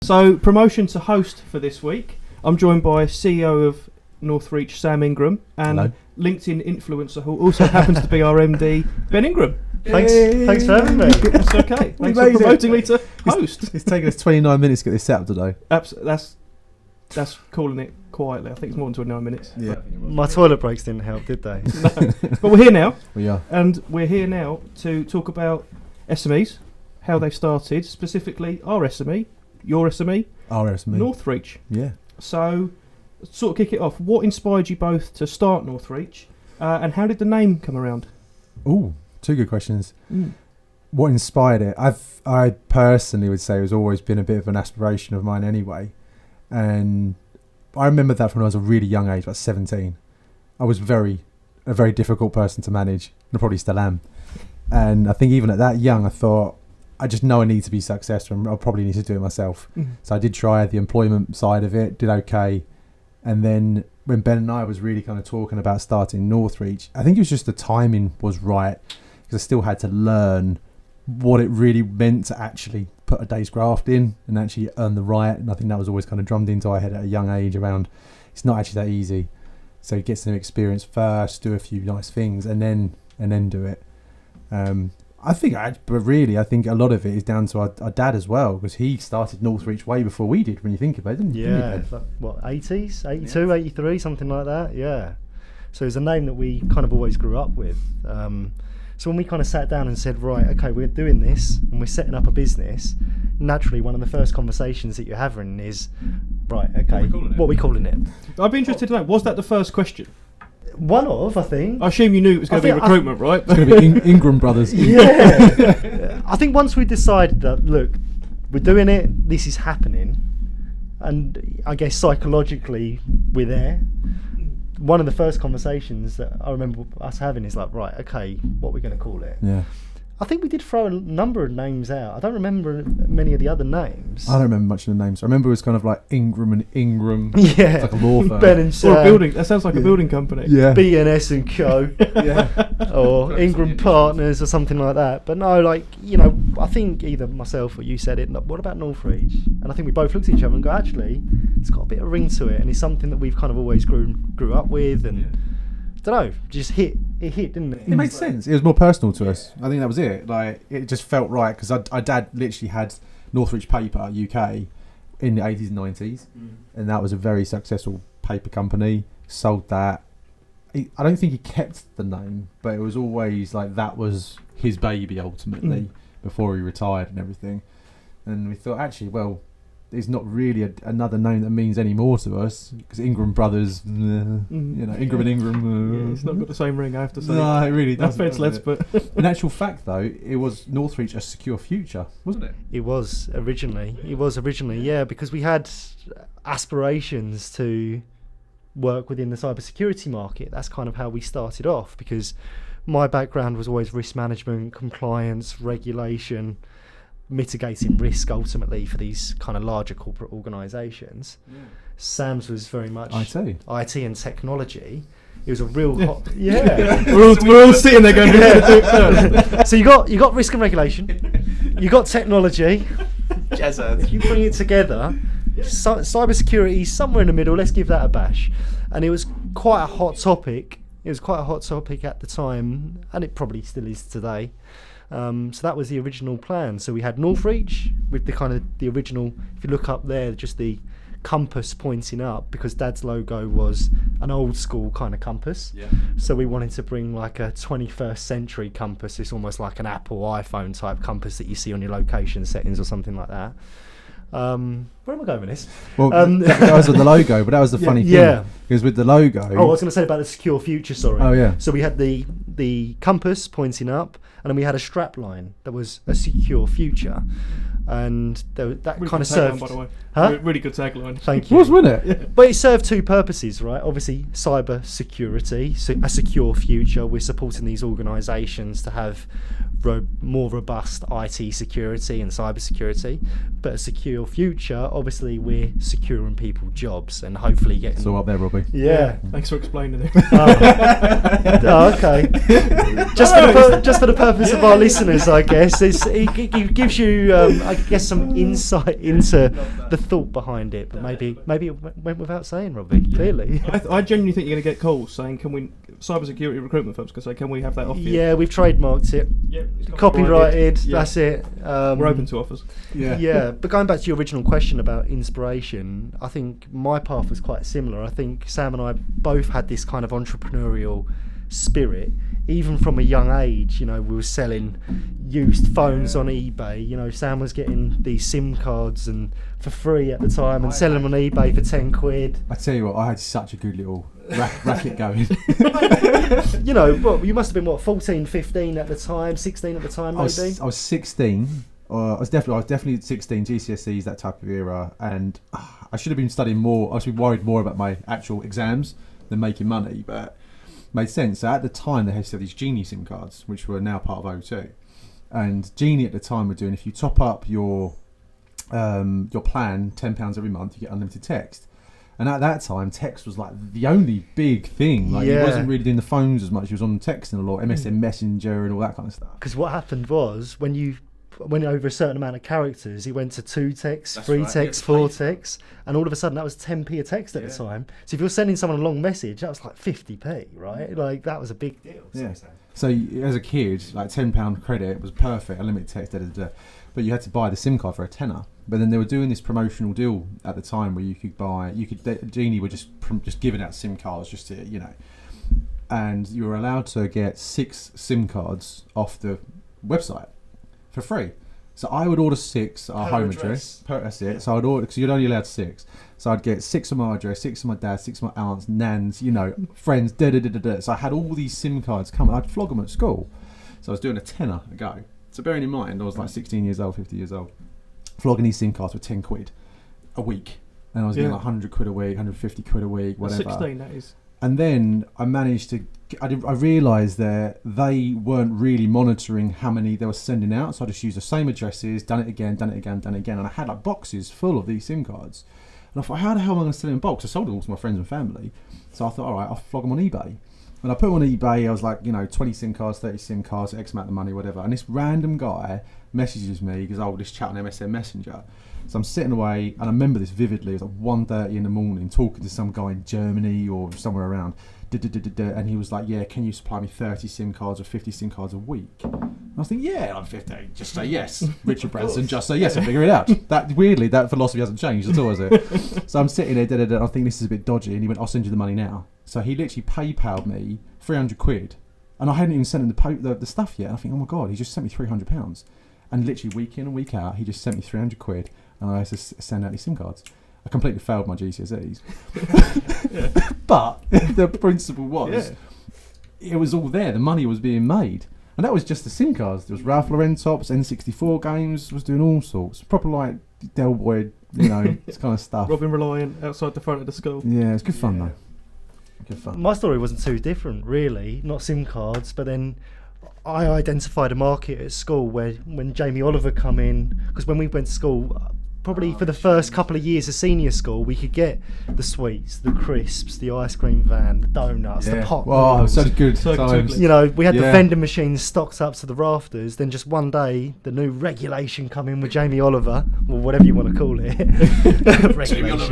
So, promotion to host for this week. I'm joined by CEO of Northreach, Sam Ingram, and Hello. LinkedIn influencer who also happens to be our MD, Ben Ingram. Thanks for having me. It's okay. Thanks for promoting me to host. It's taken us 29 minutes to get this set up today. That's calling it quietly. I think it's more than 29 minutes. Yeah. My toilet breaks didn't help, did they? No. But we're here now. We are. And we're here now to talk about SMEs, how they started, specifically our SME, your SME, Our SME. Northreach. Yeah. So, sort of kick it off. What inspired you both to start Northreach, and how did the name come around? Ooh, two good questions. What inspired it? I personally would say it's always been a bit of an aspiration of mine anyway. And I remember that from when I was a really young age, about 17. I was a very difficult person to manage, and I probably still am. And I think even at that young, I thought, I just know I need to be successful and I'll probably need to do it myself. So I did try the employment side of it, did okay. And then when Ben and I was really kind of talking about starting Northreach, I think it was just the timing was right, because I still had to learn what it really meant to actually put a day's graft in and actually earn the right. And I think that was always kind of drummed into our head at a young age around, it's not actually that easy. So get some experience first, do a few nice things, and then do it. I think a lot of it is down to our dad as well, because he started Northreach way before we did, when you think about it, didn't Yeah, you? what, 80s, 82, 83, something like that, yeah. So it's a name that we kind of always grew up with. So when we kind of sat down and said, right, okay, we're doing this and we're setting up a business, naturally one of the first conversations that you're having is, right, okay, what are we calling it? I'd be interested to know, was that the first question? One of, I think. I assume you knew it was going to be recruitment, right? It's going to be Ingram Brothers. Yeah. I think once we decided that, look, we're doing it, this is happening, and I guess psychologically we're there. One of the first conversations that I remember us having is like, right, okay, what are we going to call it? Yeah. I think we did throw a number of names out. I don't remember many of the other names. I don't remember much of the names. I remember it was kind of like Ingram and Ingram. Yeah. It's like a law firm. Ben and Sam. Or a building. That sounds like a building company. Yeah. B&S and Co. Yeah. Or Ingram Partners or something like that. But no, like, I think either myself or you said it, what about Northreach? And I think we both looked at each other and go, actually, it's got a bit of ring to it, and it's something that we've kind of always grew up with, and don't know, just hit, didn't it? It made sense. It was more personal to us. I think that was it. Like, it just felt right, because our dad literally had Northreach Paper UK in the 80s and 90s, and that was a very successful paper company. Sold that. I don't think he kept the name, but it was always like that was his baby ultimately before he retired and everything. And we thought, actually, well, there's not really another name that means any more to us, because Ingram Brothers, Ingram and Ingram. It's not got the same ring, I have to say. No, it really doesn't. No offence, lads, but in actual fact, though, it was Northreach a secure future, wasn't it? It was originally, yeah, because we had aspirations to work within the cybersecurity market. That's kind of how we started off, because my background was always risk management, compliance, regulation, mitigating risk ultimately for these kind of larger corporate organisations. Sam's was very much IT and technology. It was a real hot. Yeah. we're all sitting there going, do it first. So you got risk and regulation, you got technology. You bring it together. Cybersecurity somewhere in the middle. Let's give that a bash. And it was quite a hot topic. It was quite a hot topic at the time, and it probably still is today. So that was the original plan. So we had Northreach with the original, if you look up there, just the compass pointing up, because Dad's logo was an old school kind of compass. Yeah. So we wanted to bring like a 21st century compass. It's almost like an Apple iPhone type compass that you see on your location settings or something like that. Where am I going with this? Well, that was with the logo, but that was the funny thing. Yeah. Because with the logo... Oh, I was going to say about the secure future, sorry. Oh, yeah. So we had the compass pointing up, and then we had a strap line that was a secure future. And that really kind of served... By the way. Huh? Really good tagline. Thank you. Wasn't it? Yeah. But it served two purposes, right? Obviously, cyber security, so a secure future. We're supporting these organisations to have more robust IT security and cyber security, but a secure future. Obviously, we're securing people's jobs and hopefully getting. It's all up there, Robbie. Yeah. Thanks for explaining it. Oh, okay. Just for the purpose of our listeners, I guess it gives you, I guess, some insight into the thought behind it. But maybe it went without saying, Robbie. Clearly. I genuinely think you're going to get calls saying, "Can we?" Cybersecurity recruitment firms can say, "Can we have that off you?" Yeah, we've trademarked it. Yeah, it's Copyrighted. Yeah. That's it. We're open to offers. Yeah, but going back to your original question about inspiration, I think my path was quite similar. I think Sam and I both had this kind of entrepreneurial spirit, even from a young age. You know, we were selling used phones on eBay. You know, Sam was getting these SIM cards and for free at the time and selling them on eBay for 10 quid. I tell you what, I had such a good little racket going. You know, well, you must have been 14, 15 at the time, 16 at the time, maybe. I was 16. I was definitely 16, GCSEs, that type of era, and I should have been studying more. I should be worried more about my actual exams than making money, but made sense. So at the time, they had these Genie SIM cards, which were now part of O2, and Genie at the time were doing, if you top up your plan £10 every month, you get unlimited text. And at that time, text was like the only big thing. Like, he wasn't really doing the phones as much. He was on texting a lot, MSN Messenger and all that kind of stuff. Because what happened was, when over a certain amount of characters, he went to 2 texts, 3 texts, 4 texts, and all of a sudden that was 10p a text at the time. So if you're sending someone a long message, that was like 50p, right? Like, that was a big deal. Yeah. So as a kid, like £10 credit was perfect, unlimited text, but you had to buy the SIM card for a tenner. But then they were doing this promotional deal at the time where Genie were just giving out SIM cards just to, you know, and you were allowed to get 6 SIM cards off the website for free. So I would order 6 at our home address. That's it. So I'd order, because you'd only allowed 6. So I'd get 6 of my address, 6 of my dad, 6 of my aunts, nans, you know, friends, So I had all these SIM cards coming. I'd flog them at school. So I was doing a tenner a go. So bearing in mind, I was like 16 years old, 50 years old, flogging these SIM cards for 10 quid a week. And I was getting like 100 quid a week, 150 quid a week, whatever. 16, that is. And then I managed to, I realised that they weren't really monitoring how many they were sending out. So I just used the same addresses, done it again. And I had like boxes full of these SIM cards. And I thought, how the hell am I going to sell them in bulk? So I sold them all to my friends and family. So I thought, all right, I'll flog them on eBay. And I put them on eBay. I was like, 20 SIM cards, 30 SIM cards, X amount of money, whatever. And this random guy messages me because this chat on MSN Messenger. So I'm sitting away, and I remember this vividly. It was like 1:30 in the morning, talking to some guy in Germany or somewhere around. And he was like, yeah, can you supply me 30 SIM cards or 50 SIM cards a week? And I was thinking, yeah, I'm 50. Just say yes. Richard Branson, just say yes and figure it out. Weirdly, that philosophy hasn't changed at all, has it? So I'm sitting there, and I think this is a bit dodgy. And he went, I'll send you the money now. So he literally PayPal'd me 300 quid. And I hadn't even sent him the stuff yet. And I think, oh my God, he just sent me £300. And literally week in and week out, he just sent me 300 quid. And I had to send out these SIM cards. I completely failed my GCSEs. But the principle was, it was all there. The money was being made. And that was just the SIM cards. There was Ralph Lauren tops, N64 games, was doing all sorts. Proper like Del Boy, this kind of stuff. Robin Reliant outside the front of the school. Yeah, it was good fun though. Good fun. My story wasn't too different, really. Not SIM cards, but then I identified a market at school where when Jamie Oliver come in, because when we went to school, probably for the first couple of years of senior school, we could get the sweets, the crisps, the ice cream van, the donuts, the pot noodles. So good times. We had the vending machines stocked up to the rafters. Then just one day, the new regulation come in with Jamie Oliver, or whatever you want to call it.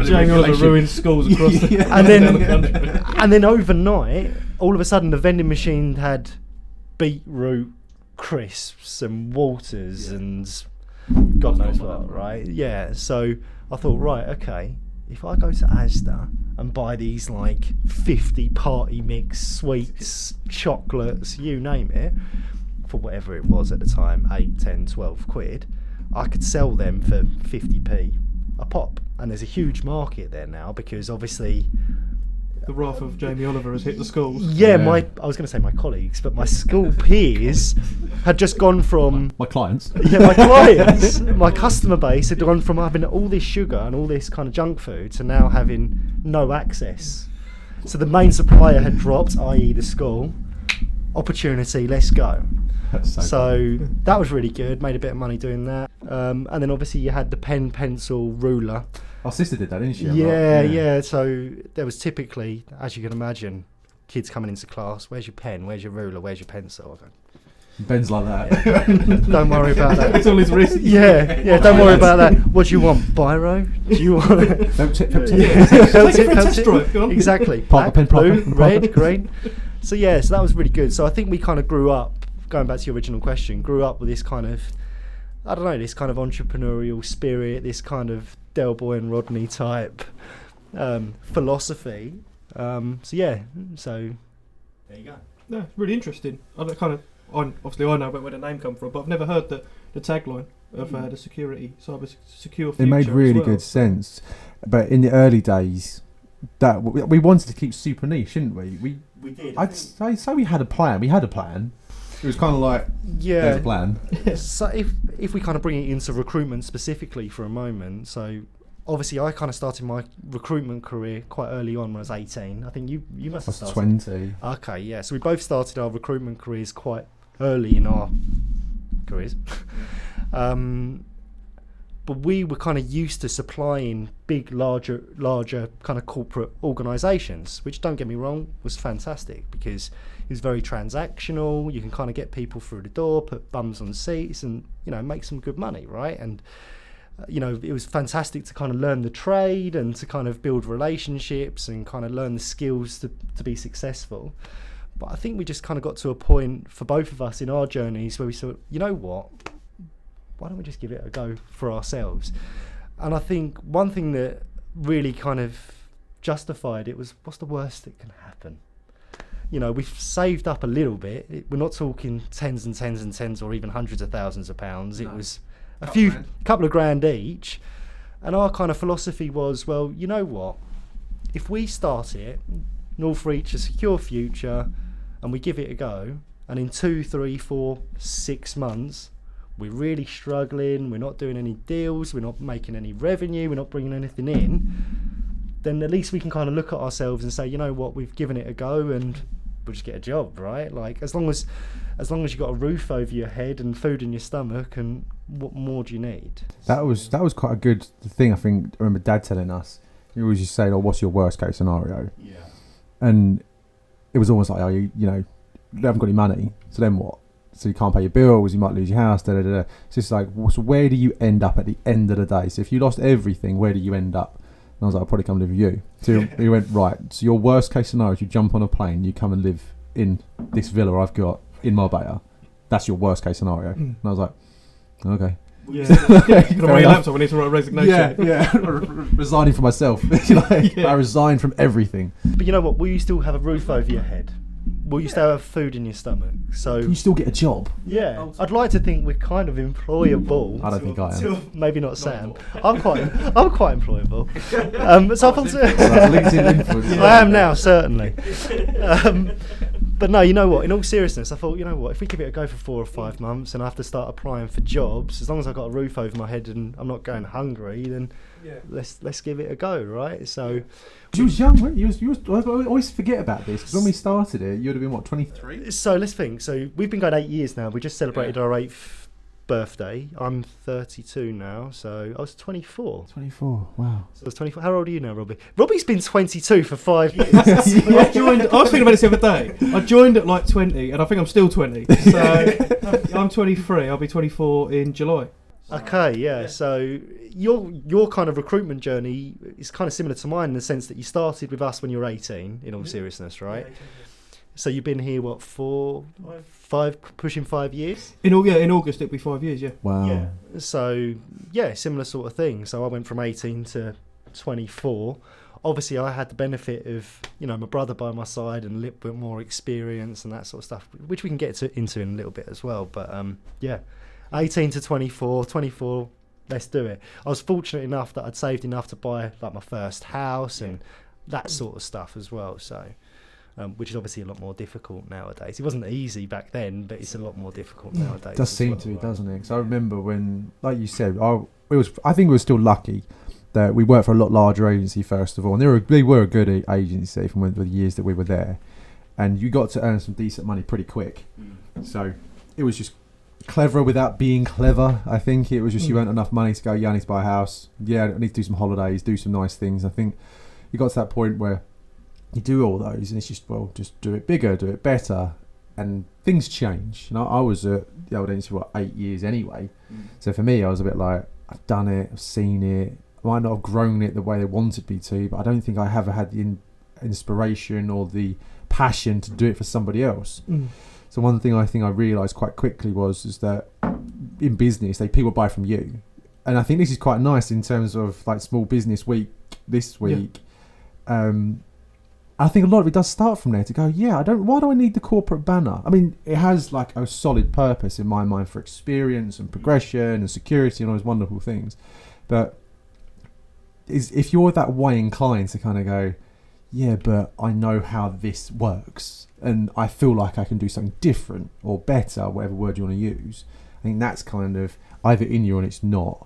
Jamie Oliver ruined schools across the country. And then overnight, all of a sudden, the vending machine had beetroot crisps and waters and God knows what, right? Yeah, so I thought, right, okay, if I go to Asda and buy these like 50 party mix sweets, chocolates, you name it, for whatever it was at the time, 8, 10, 12 quid, I could sell them for 50p a pop. And there's a huge market there now because obviously the wrath of Jamie Oliver has hit the schools. Yeah, I was going to say my colleagues, but my school peers had just gone from... My clients. Yeah, my clients, my customer base had gone from having all this sugar and all this kind of junk food to now having no access. So the main supplier had dropped, i.e. the school. Opportunity, let's go. That's So that was really good. Made a bit of money doing that. And then obviously you had the pen, pencil, ruler. Our sister did that, didn't she? Yeah. So there was typically, as you can imagine, kids coming into class. Where's your pen? Where's your ruler? Where's your pencil? I go, Ben's like that. don't worry about that. It's all his wrist. Yeah. Don't worry about that. What do you want? Biro? Do you want? Felt tip. Test drive, go on. Exactly. Parker Black, pen, Parker blue, pen, red, Parker. green. So yeah, so that was really good. So I think we kind of grew up. Going back to your original question, grew up with this kind of, I don't know, this kind of entrepreneurial spirit, this kind of Del Boy and Rodney type philosophy. So there you go. No, it's really interesting. Obviously I know about where the name come from, but I've never heard the tagline of the cyber secure future. It made really as well. good sense. But in the early days, that we wanted to keep super niche, didn't we? We did. I'd say we had a plan. We had a plan. It was kind of like, there's a plan. So if we kind of bring it into recruitment specifically for a moment, so obviously I kind of started my recruitment career quite early on when I was 18. I think you must have I was started. 20. Okay, yeah. So we both started our recruitment careers quite early in our careers. But we were kind of used to supplying big, larger kind of corporate organisations, which, don't get me wrong, was fantastic because it was very transactional. You can kind of get people through the door, put bums on seats, and make some good money, right? And it was fantastic to kind of learn the trade and to kind of build relationships and kind of learn the skills to be successful. But I think we just kind of got to a point for both of us in our journeys where we thought, you know what? Why don't we just give it a go for ourselves? And I think one thing that really kind of justified it was, what's the worst that can happen? We've saved up a little bit. We're not talking tens and tens and tens or even hundreds of thousands of pounds. It was couple of grand each. And our kind of philosophy was, well, you know what? If we start it, Northreach, a secure future, and we give it a go, and in 2, 3, 4, 6 months, we're really struggling, we're not doing any deals, we're not making any revenue, we're not bringing anything in, then at least we can kind of look at ourselves and say, you know what, we've given it a go and we'll just get a job, right? Like, as long as you've got a roof over your head and food in your stomach, and what more do you need? That was quite a good thing, I think. I remember Dad telling us, he always used to say, what's your worst case scenario? Yeah. And it was almost like, you haven't got any money, so then what? So you can't pay your bills, you might lose your house, da da da. It's just like, so where do you end up at the end of the day? So if you lost everything, where do you end up? And I was like, I'll probably come live with you. So he went, right, so your worst case scenario is you jump on a plane, you come and live in this villa I've got in Marbella. That's your worst case scenario. And I was like, okay. Yeah. You're gonna write a laptop, I need to write a resignation. Yeah. Resigning for myself. I resigned from everything. But you know what? Will you still have a roof over your head? Will you still have food in your stomach? So Can you still get a job? yeah, I'd like to think we're kind of employable. I don't think I am. Maybe not Sam. I'm quite employable. So up until LinkedIn influence. I am now, certainly. But no, you know what? In all seriousness, I thought, you know what? If we give it a go for 4 or 5 months, and I have to start applying for jobs, as long as I've got a roof over my head and I'm not going hungry, then let's give it a go, right? So you was young, weren't you? I always forget about this because when we started it, you'd have been what, 23? So let's think. So we've been going 8 years now. We just celebrated our 8th birthday. I'm 32 now, so I was 24. 24. Wow. So I was 24. How old are you now, Robbie? Robbie's been 22 for 5 years. I was thinking about this the other day. I joined at like 20, and I think I'm still 20. So I'm 23. I'll be 24 in July. Okay, yeah. So your kind of recruitment journey is kind of similar to mine in the sense that you started with us when you were 18. In all seriousness, right? So you've been here what, 5, pushing 5 years? In August it'll be 5 years. Yeah. Wow. Yeah. So yeah, similar sort of thing. So I went from 18 to 24. Obviously, I had the benefit of my brother by my side and a little bit more experience and that sort of stuff, which we can get into in a little bit as well. But 18 to 24, let's do it. I was fortunate enough that I'd saved enough to buy like my first house and that sort of stuff as well. So, which is obviously a lot more difficult nowadays. It wasn't easy back then, but it's a lot more difficult nowadays. It does seem to be, doesn't it? Because I remember when, like you said, I think we were still lucky that we worked for a lot larger agency first of all, and they were a good agency from the years that we were there, and you got to earn some decent money pretty quick. So it was just clever without being clever. I think it was just you earned enough money to go, yeah, I need to buy a house. Yeah, I need to do some holidays, do some nice things. I think you got to that point where you do all those and it's just, well, just do it bigger, do it better. And things change. And I was at the old agency for 8 years anyway. So for me, I was a bit like, I've done it, I've seen it. I might not have grown it the way they wanted me to, but I don't think I ever had the inspiration or the passion to do it for somebody else. So one thing I think I realised quite quickly is that in business, people buy from you. And I think this is quite nice in terms of like Small Business Week this week. I think a lot of it does start from there to go, why do I need the corporate banner? I mean, it has like a solid purpose in my mind for experience and progression and security and all those wonderful things. But if you're that way inclined to kind of go, yeah, but I know how this works and I feel like I can do something different or better, whatever word you want to use, I think that's kind of either in you or it's not.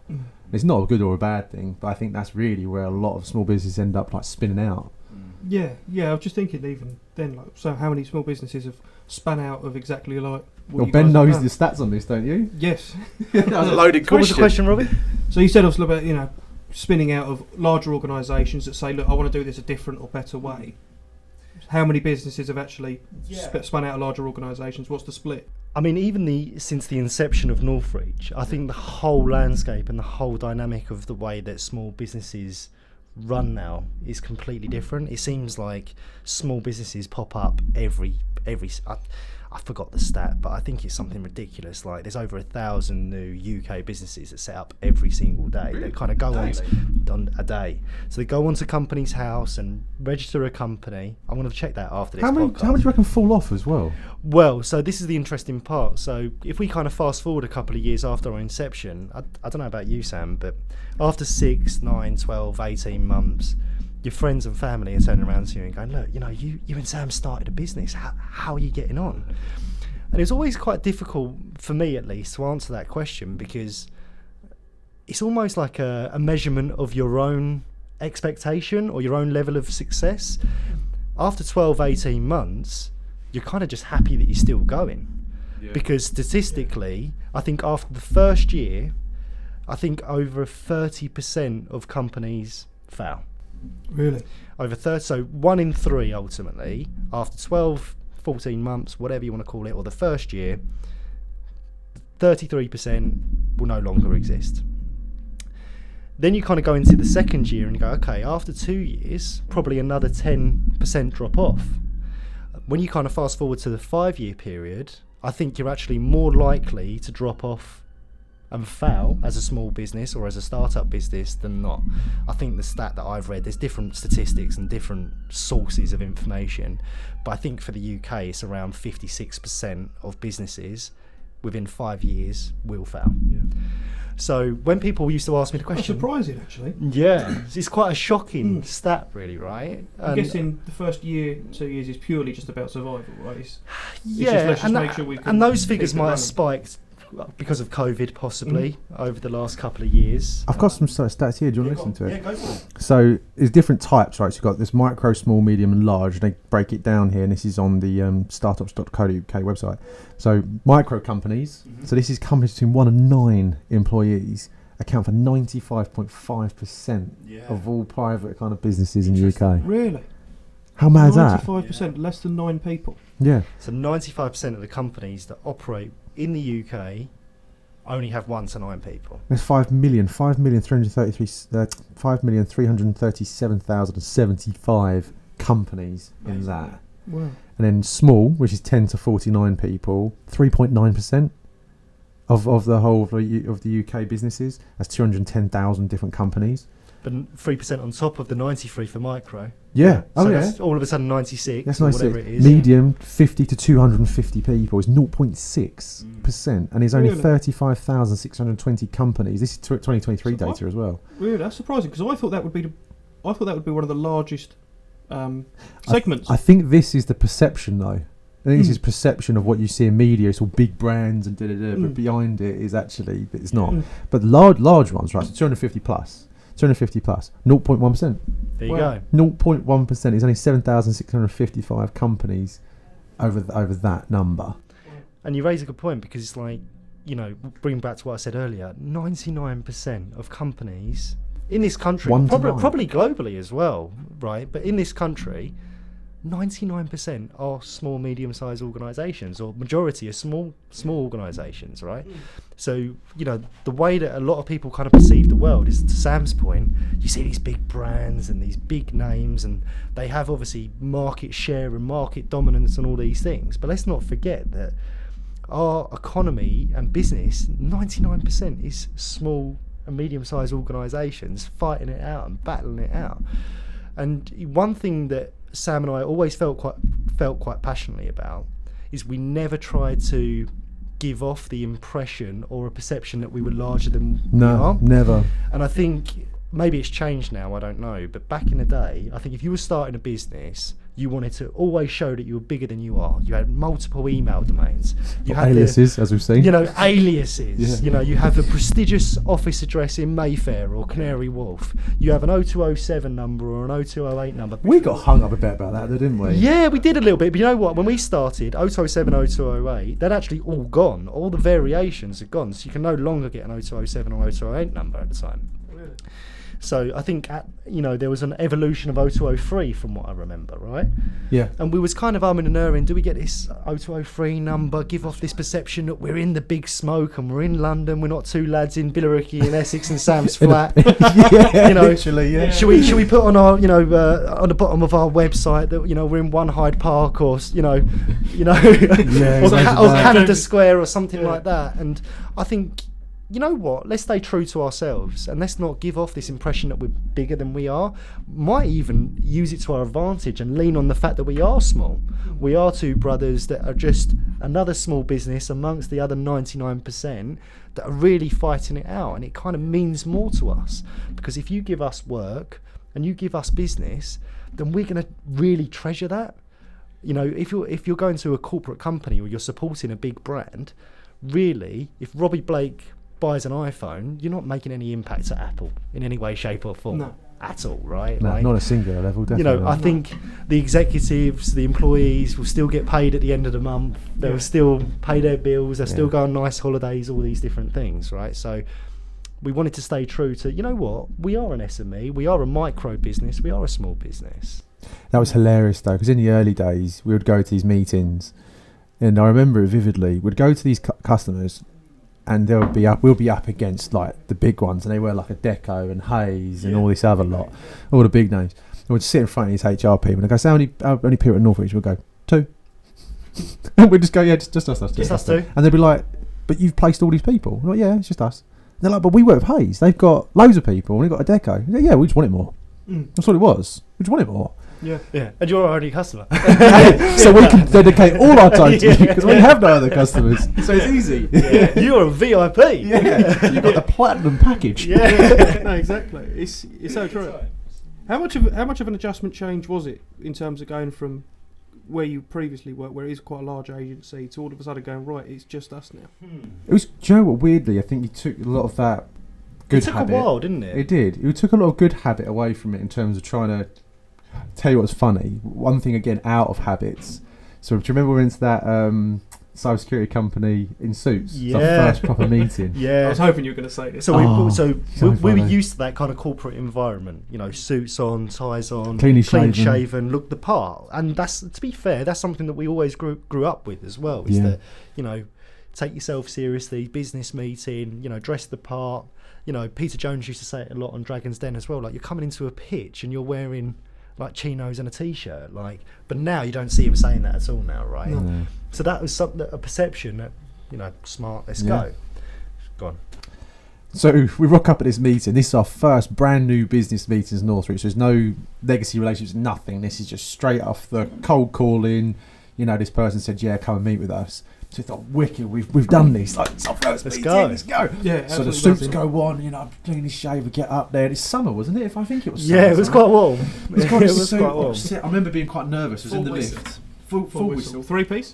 It's not a good or a bad thing, but I think that's really where a lot of small businesses end up like spinning out. Yeah, I was just thinking even then, like, so how many small businesses have spun out of exactly like what you Ben guys knows have the done? stats on this, don't you? Yes. That was a loaded question. What was the question, Robbie? So you said also about, spinning out of larger organisations that say, look, I want to do this a different or better way. How many businesses have actually spun out of larger organisations? What's the split? I mean, even since the inception of Northreach, I think the whole landscape and the whole dynamic of the way that small businesses run now is completely different. It seems like small businesses pop up every I forgot the stat, but I think it's something ridiculous. Like there's over 1,000 new UK businesses that set up every single day. They kind of go on a day. So they go onto company's house and register a company. I'm going to check that after this podcast. How many do you reckon fall off as well? Well, so this is the interesting part. So if we kind of fast forward a couple of years after our inception, I don't know about you, Sam, but after 6, 9, 12, 18 months, your friends and family are turning around to you and going, look, you and Sam started a business. How are you getting on? And it's always quite difficult, for me at least, to answer that question because it's almost like a measurement of your own expectation or your own level of success. After 12, 18 months, you're kind of just happy that you're still going. Yeah. Because statistically, I think after the first year, I think over 30% of companies fail. Really? Over 30, so 1 in 3 ultimately, after 12, 14 months, whatever you want to call it, or the first year, 33% will no longer exist. Then you kind of go into the second year and you go, okay, after 2 years, probably another 10% drop off. When you kind of fast forward to the 5-year period, I think you're actually more likely to drop off and fail as a small business or as a startup business than not. I think the stat that I've read, there's different statistics and different sources of information, but I think for the UK it's around 56% of businesses within 5 years will fail. Yeah. So when people used to ask me the question... That's surprising, actually. Yeah, it's quite a shocking stat, really, right? I'm guessing the first year, 2 years is purely just about survival, right? It's just make sure we can, and those figures might have spiked because of COVID, possibly, over the last couple of years. I've got some sort of stats here. Do you want to listen to it? Yeah, go for it. So there's different types, right? So you've got this micro, small, medium and large. They break it down here, and this is on the startups.co.uk website. So micro companies, so this is companies between 1 and 9 employees, account for 95.5% of all private kind of businesses in the UK. Really? How mad is that? 95%, less than 9 people. Yeah. So 95% of the companies that operate in the UK only have 1 to 9 people. There's 5,337,075 companies in that. Wow. And then small, which is 10 to 49 people, 3.9% of the whole of the UK businesses. That's 210,000 different companies. But 3% on top of the 93 for micro. Yeah. So that's all of a sudden 96. That's or 96. whatever it is. Medium, 50 to 250 people is 0.6%. And there's only 35,620 companies. This is 2023 data as well. Really, that's surprising because I thought that would be one of the largest segments. I think this is the perception, though. I think this is perception of what you see in media. It's all big brands and but behind it is actually it's not. But large ones, right? So 250 plus, 0.1%. There you go. 0.1% is only 7,655 companies over that number. And you raise a good point, because it's like, you know, bringing back to what I said earlier, 99% of companies in this country, probably globally as well, right? But in this country, 99% are small, medium-sized organisations, or majority are small organisations, right? So, you know, the way that a lot of people kind of perceive the world is, to Sam's point, you see these big brands and these big names, and they have obviously market share and market dominance and all these things. But let's not forget that our economy and business, 99% is small and medium-sized organisations fighting it out and battling it out. And one thing that Sam and I always felt quite passionately about is we never tried to give off the impression or a perception that we were larger than we are. No, never. And I think maybe it's changed now, I don't know, but back in the day, I think if you were starting a business, you wanted to always show that you were bigger than you are. You had multiple email domains. You had aliases, as we've seen. You know, aliases. Yeah. You know, you have a prestigious office address in Mayfair or Canary Wharf. You have an 0207 number or an 0208 number. We got hung up a bit about that, though, didn't we? Yeah, we did a little bit. But you know what? When we started, 0207, 0208, they'd actually all gone. All the variations are gone. So you can no longer get an 0207 or 0208 number at the time. Really? So I think, there was an evolution of 0203 from what I remember, right? Yeah. And we was kind of umming and erring, do we get this 0203 number, give off this perception that we're in the big smoke and we're in London, we're not two lads in Billericay in Essex and Sam's flat. Yeah, you know, literally, yeah. Should we put on our, on the bottom of our website that, we're in One Hyde Park, or, Yeah, or Canada Square or something like that. And I think, you know what, let's stay true to ourselves and let's not give off this impression that we're bigger than we are. Might even use it to our advantage and lean on the fact that we are small. We are two brothers that are just another small business amongst the other 99% that are really fighting it out, and it kind of means more to us, because if you give us work and you give us business, then we're going to really treasure that. You know, if you're going to a corporate company or you're supporting a big brand, really, if Robbie Blake buys an iPhone, you're not making any impact to Apple in any way, shape or form. No. At all, right? No, not a singular level, definitely. I think the executives, the employees will still get paid at the end of the month. They'll still pay their bills. They'll still go on nice holidays, all these different things, right? So we wanted to stay true to, you know what? We are an SME. We are a micro business. We are a small business. That was hilarious, though, because in the early days, we would go to these meetings, and I remember it vividly. We'd go to these customers, and we'll be up against like the big ones, and they were like a Deco and Hayes and all this other lot, all the big names. And we'd sit in front of these HR people, and I go, "So how many people at Northreach?" We'll go, 2. And we'd just go, "Yeah, just us. Just us two." And they'd be like, "But you've placed all these people." We're like, "Yeah, it's just us." And they're like, "But we work with Hayes. They've got loads of people, and we've got a Deco." Go, "Yeah, we just wanted more." That's what it was. We just wanted more. Yeah. And you're already a customer. So we can dedicate all our time to you, because we have no other customers. So it's easy. Yeah. You're a VIP. Yeah. You've got the platinum package. Yeah. No, exactly. It's so true. How much of an adjustment change was it in terms of going from where you previously worked, where it is quite a large agency, to all of a sudden going, right, it's just us now? It was, do you know what, weirdly, I think you took a lot of that good habit. It took a while, didn't it? It did. You took a lot of good habit away from it in terms of trying to tell you what's funny. One thing, again, out of habits. So do you remember we went to that cybersecurity company in suits? Yeah. It's our first proper meeting. Yeah. I was hoping you were going to say this. So we were funny. used to that kind of corporate environment, suits on, ties on, Clean shaven, shaven, look the part. And that's, to be fair, that's something that we always grew up with as well. Is that, take yourself seriously, business meeting, dress the part. Peter Jones used to say it a lot on Dragon's Den as well. Like, you're coming into a pitch and you're wearing like chinos and a t-shirt, but now you don't see him saying that at all now, right? No. So that was a perception that, smart, let's go. Go on. So we rock up at this meeting. This is our first brand new business meetings in Northreach. There's no legacy relationships, nothing. This is just straight off the cold calling. This person said, "Yeah, come and meet with us." So it's like, wicked, we've done this. Like, it's our first meeting, let's go. Yeah, so the suits go on, clean shave, we get up there. It's summer, wasn't it? I think it was summer. Yeah, it was quite warm. It was quite warm. I remember being quite nervous. I was in the lift. Full whistle. 3-piece?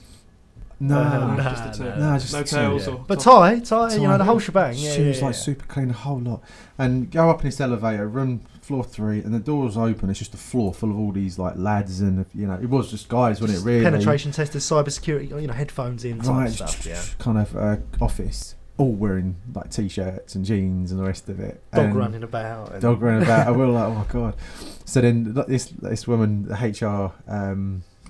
No, just the two. no, just no the two, tails yeah. or. But top. tie, you know, the whole shebang. Yeah, She was yeah, like super clean, the whole lot. And go up in this elevator, run floor 3, and the doors open. It's just a floor full of all these like lads, and you know, it was just guys, wasn't it? Really, penetration testers, cyber security, you know, headphones in, type stuff. Yeah, kind of office, all wearing like t-shirts and jeans and the rest of it. Dog running about. I will like, oh my god. So then this woman, the HR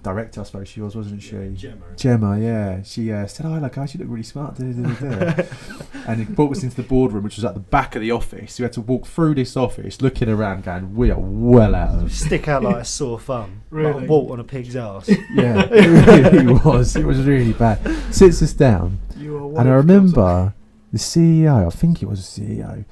director, I suppose she was, wasn't she? Gemma, yeah. She said, "Oh, look, guys, you look really smart." And it brought us into the boardroom, which was at the back of the office. We had to walk through this office, looking around, going, "We are well out of." Stick out like a sore thumb, Really? like a wart on a pig's ass. Yeah, it really was. It was really bad. Sits us down, and I remember the CEO. I think it was the CEO.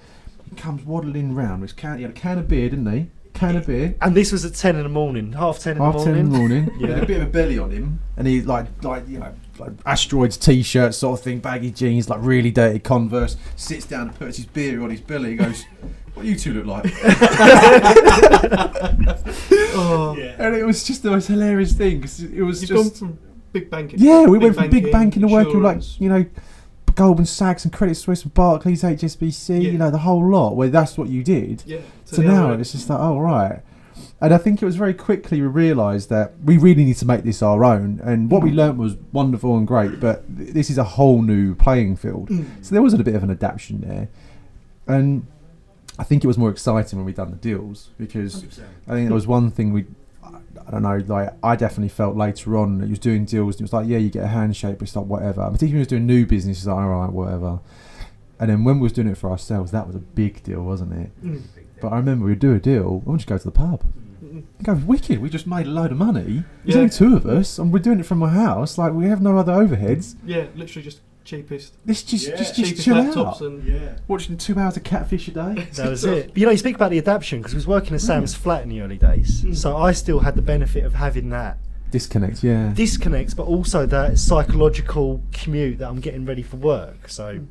He comes waddling round. He had a can of beer, didn't he? Can of beer. And this was at 10 in the morning, half 10 in the morning. 10 in the morning. Yeah. With a bit of a belly on him, and he like you know, like asteroids t-shirt sort of thing, baggy jeans, like really dirty Converse. Sits down and puts his beer on his belly. He goes, "What do you two look like?" Oh. Yeah. And it was just the most hilarious thing because it was You've just. gone from big banking. Yeah, we went from big banking to working with like insurance. you know, Goldman Sachs and Credit Suisse and Barclays, HSBC, you know, the whole lot. Where that's what you did. Yeah. So now it's just like, oh right. And I think it was very quickly we realised that we really need to make this our own. And what we learnt was wonderful and great, but this is a whole new playing field. So there was a bit of an adaptation there. And I think it was more exciting when we done the deals because 100%. I think there was one thing I don't know, like I definitely felt later on that he was doing deals and it was like, yeah, you get a handshake, but it's like whatever. And particularly when he was doing new business, it's like, all right, whatever. And then when we was doing it for ourselves, that was a big deal, wasn't it? But I remember we'd do a deal, we would just go to the pub. It goes wicked. We just made a load of money. There's only 2 of us, and we're doing it from my house. Like we have no other overheads. Yeah, literally just cheapest. This just Cheapest chill laptops out. and Watching 2 hours of Catfish a day. That was it. But, you know, you speak about the adaptation because we was working at Sam's flat in the early days. So I still had the benefit of having that Disconnect, yeah. disconnect, but also that psychological commute that I'm getting ready for work. So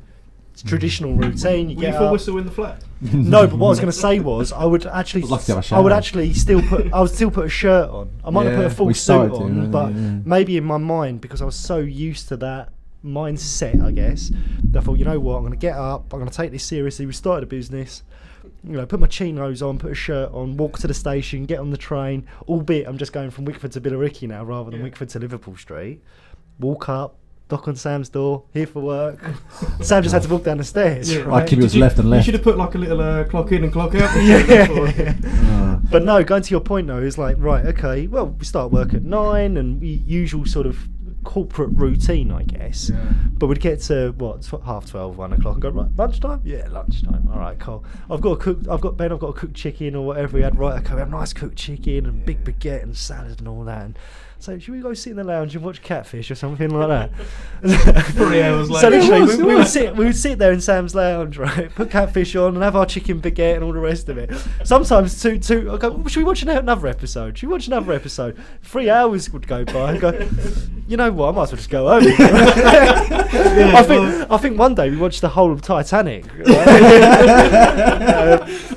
it's traditional routine. You were get you full up. whistle in the flat? No, but what I was going to say was I would actually, I'd like to have a I shower. would actually still put a shirt on. I might not put a full we suit started on, doing that, but yeah. maybe in my mind, because I was so used to that mindset, I guess, I thought, you know what, I'm going to get up, I'm going to take this seriously. We started a business, you know, put my chinos on, put a shirt on, walk to the station, get on the train, albeit I'm just going from Wickford to Billericay now rather than Wickford to Liverpool Street. Walk up, knock on Sam's door, here for work. Sam just had to walk down the stairs. Yeah. Right? Like if it was left and You left. should have put like a little clock in and clock out. But no, going to your point though, is like, right, okay, well, we start work at 9 and usual sort of corporate routine, I guess. Yeah. But we'd get to what, 12:30, 1 o'clock, and go, right, lunchtime? Yeah, lunchtime. All right, cool. I've got to cook chicken or whatever we had. Right, okay, we have nice cooked chicken and big baguette and salad and all that. And so should we go sit in the lounge and watch Catfish or something like that? 3 hours So later. literally, we would sit there in Sam's lounge, right? Put Catfish on and have our chicken baguette and all the rest of it. Sometimes I go, well, should we watch another episode? 3 hours would go by. And go, you know what? I might as well just go home. I think one day we watched the whole of Titanic. Right?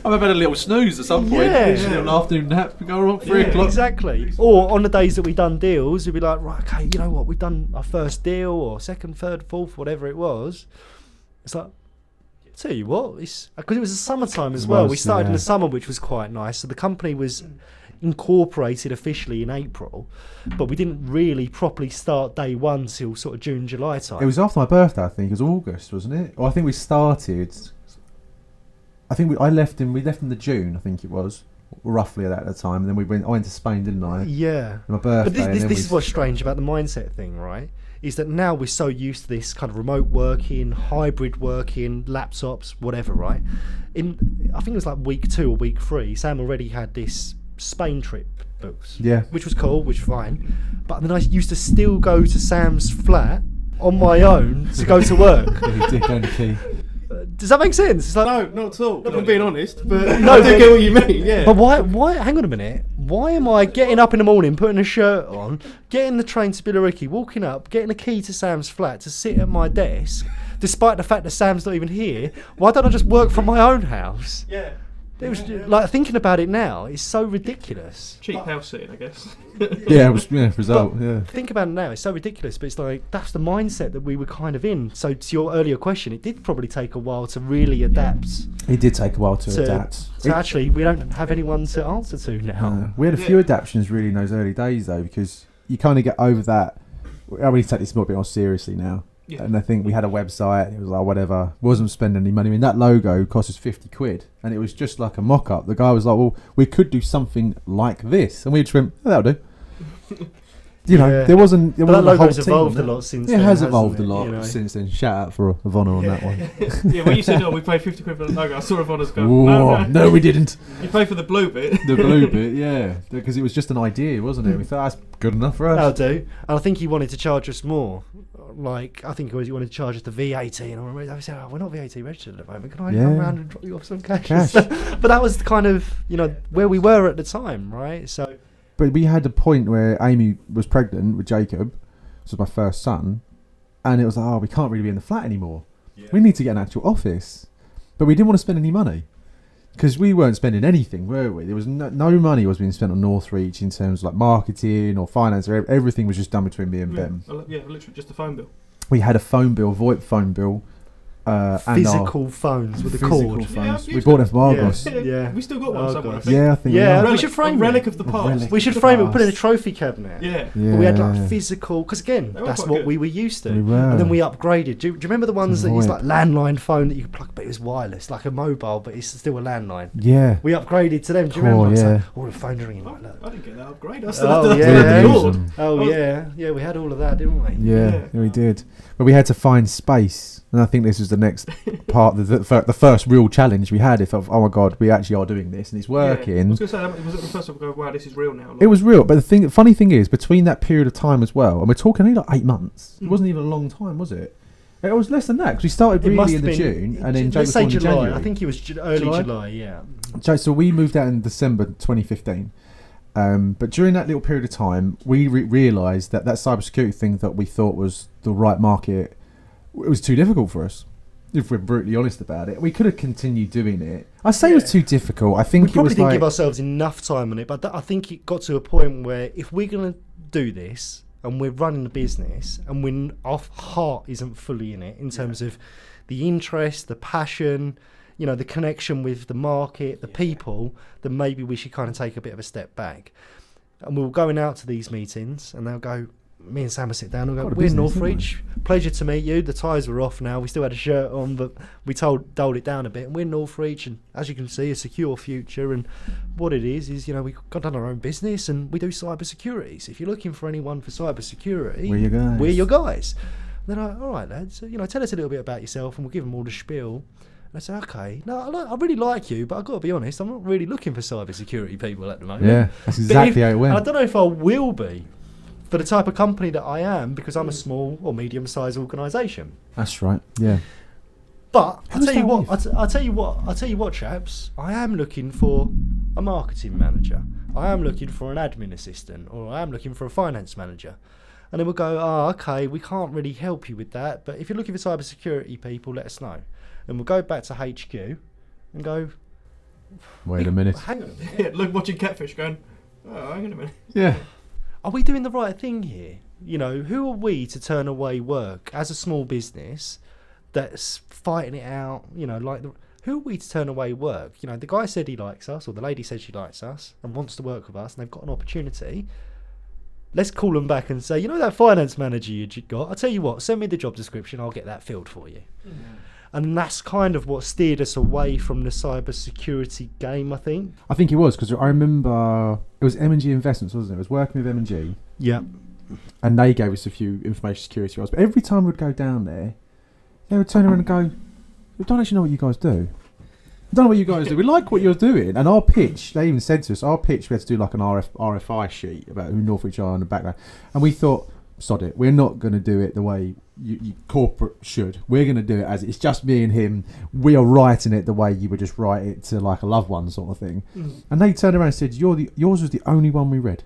I've had a little snooze at some point. Yeah. Literally an afternoon nap. We go on 3 o'clock. Exactly. Or on the days that we done deals, we'd be like, right, okay, you know what? We've done our first deal or second, third, fourth, whatever it was. It's like, tell you what, because it was the summertime as well. We started in the summer, which was quite nice. So the company was incorporated officially in April, but we didn't really properly start day one till sort of June, July time. It was after my birthday, I think. It was August, wasn't it? Or I think we started. We left in the June, I think it was, roughly at that time. And then I went to Spain, didn't I? Yeah. For my birthday. But this is what's strange about the mindset thing, right? Is that now we're so used to this kind of remote working, hybrid working, laptops, whatever, right? I think it was like week 2 or week 3, Sam already had this Spain trip booked. Yeah. Which was cool, which was fine. But then I used to still go to Sam's flat on my own to go to work. Dick and key. Does that make sense? It's like, No, not at all. Not if I'm being honest, but No, I but- do get what you mean. Yeah. But why? Hang on a minute. Why am I getting up in the morning, putting a shirt on, getting the train to Billericay, walking up, getting a key to Sam's flat to sit at my desk, despite the fact that Sam's not even here? Why don't I just work from my own house? Yeah. It was like thinking about it now. It's so ridiculous. Cheap house sitting, I guess. Yeah, it was result. Yeah. Think about it now. It's so ridiculous, but it's like that's the mindset that we were kind of in. So to your earlier question, it did probably take a while to really adapt. It did take a while to adapt. So actually, we don't have anyone to answer to now. We had a few adaptations really in those early days though, because you kind of get over that. I really take this a bit more seriously now. Yeah. And I think we had a website, it was like whatever, wasn't spending any money. I mean, that logo cost us 50 quid and it was just like a mock-up. The guy was like, well, we could do something like this. And we just went, oh, that'll do. There wasn't a that whole logo's team. evolved a lot since then. It has evolved a lot you know? since then. Shout out for Ivonna on that one. Yeah, when you said, we paid 50 quid for the logo, I saw Ivonna's go, no, we didn't. You paid for the blue bit. The blue bit, yeah. Because it was just an idea, wasn't it? We thought that's good enough for us. That'll do. And I think he wanted to charge us more. Like, I think he wanted to charge us the VAT, and I said, we're not VAT registered at the moment. Can I come round and drop you off some cash? But that was kind of, where we were at the time, right? So, but we had a point where Amy was pregnant with Jacob, which was my first son, and it was like, we can't really be in the flat anymore. Yeah. We need to get an actual office. But we didn't want to spend any money. Because we weren't spending anything, were we? There was no money was being spent on Northreach in terms of like marketing or finance. Or everything was just done between me and Ben. Yeah, literally just a phone bill. We had a phone bill, VoIP phone bill. Physical phones with a cord. Phones. We bought them from Argos. Yeah. We still got one somewhere, I think. Yeah, I think we should frame a relic of the past. We should frame it and put it in a trophy cabinet. Yeah. But we had like physical, because again, that's what we were used to. And then we upgraded. Do you remember the ones that used like landline phone that you could plug, but it was wireless, like a mobile, but it's still a landline? Yeah. We upgraded to them. Do you remember? Yeah. Like, the phone's ringing like that. I didn't get that upgrade. I still had the cord. Oh yeah. Yeah, we had all of that, didn't we? Yeah, we did. But we had to find space. And I think this was the next part, the first real challenge we had. Oh my God, we actually are doing this and it's working. I was going to say, was it the first time we go, wow, this is real now? Like, it was real, but the funny thing is, between that period of time as well, and we're talking only like 8 months. It wasn't even a long time, was it? It was less than that, because we started really in the June, and then let's say July. January. I think it was early July, yeah. So we moved out in December 2015. But during that little period of time, we realised that cybersecurity thing that we thought was the right market, it was too difficult for us. If we're brutally honest about it, we could have continued doing it. I say it was too difficult. I think we probably didn't give ourselves enough time on it, but I think it got to a point where if we're going to do this and we're running a business and our heart isn't fully in it in terms of the interest, the passion, the connection with the market, the people, then maybe we should kind of take a bit of a step back. And we were going out to these meetings, and they'll go. Me and Sam will sit down and go, we're Northreach. Pleasure to meet you. The ties were off now. We still had a shirt on, but we dulled it down a bit. And we're Northreach, and as you can see, a secure future. And what it is, we've done our own business, and we do cyber security. So if you're looking for anyone for cyber security, we're your guys. And then all right, lads, tell us a little bit about yourself, and we'll give them all the spiel. And I say, okay, no, I really like you, but I've got to be honest, I'm not really looking for cyber security people at the moment. Yeah, that's exactly how it went. I don't know if I will be. For the type of company that I am, because I'm a small or medium-sized organisation. That's right. Yeah. But I'll tell you what, chaps. I am looking for a marketing manager. I am looking for an admin assistant, or I am looking for a finance manager. And then we'll go, okay, we can't really help you with that. But if you're looking for cybersecurity people, let us know. And we'll go back to HQ and go. Wait a minute. Hang on. Look, watching Catfish, going. Oh, hang on a minute. Yeah. Are we doing the right thing here? Who are we to turn away work as a small business that's fighting it out? Who are we to turn away work? The guy said he likes us, or the lady said she likes us and wants to work with us, and they've got an opportunity. Let's call them back and say, that finance manager you got? I'll tell you what, send me the job description, I'll get that filled for you. Mm-hmm. And that's kind of what steered us away from the cyber security game, I think. I think it was, because I remember it was M&G Investments, wasn't it? I was working with M&G. Yeah. And they gave us a few information security roles. But every time we'd go down there, they would turn around and go, we don't actually know what you guys do. I don't know what you guys do. We like what you're doing. And our pitch, they even said to us, we had to do like an RFI sheet about who Northreach are in the background. And we thought, sod it, we're not going to do it the way you corporate should. We're going to do it as it's just me and him. We are writing it the way you would just write it to like a loved one sort of thing. And they turned around and said, yours was the only one we read.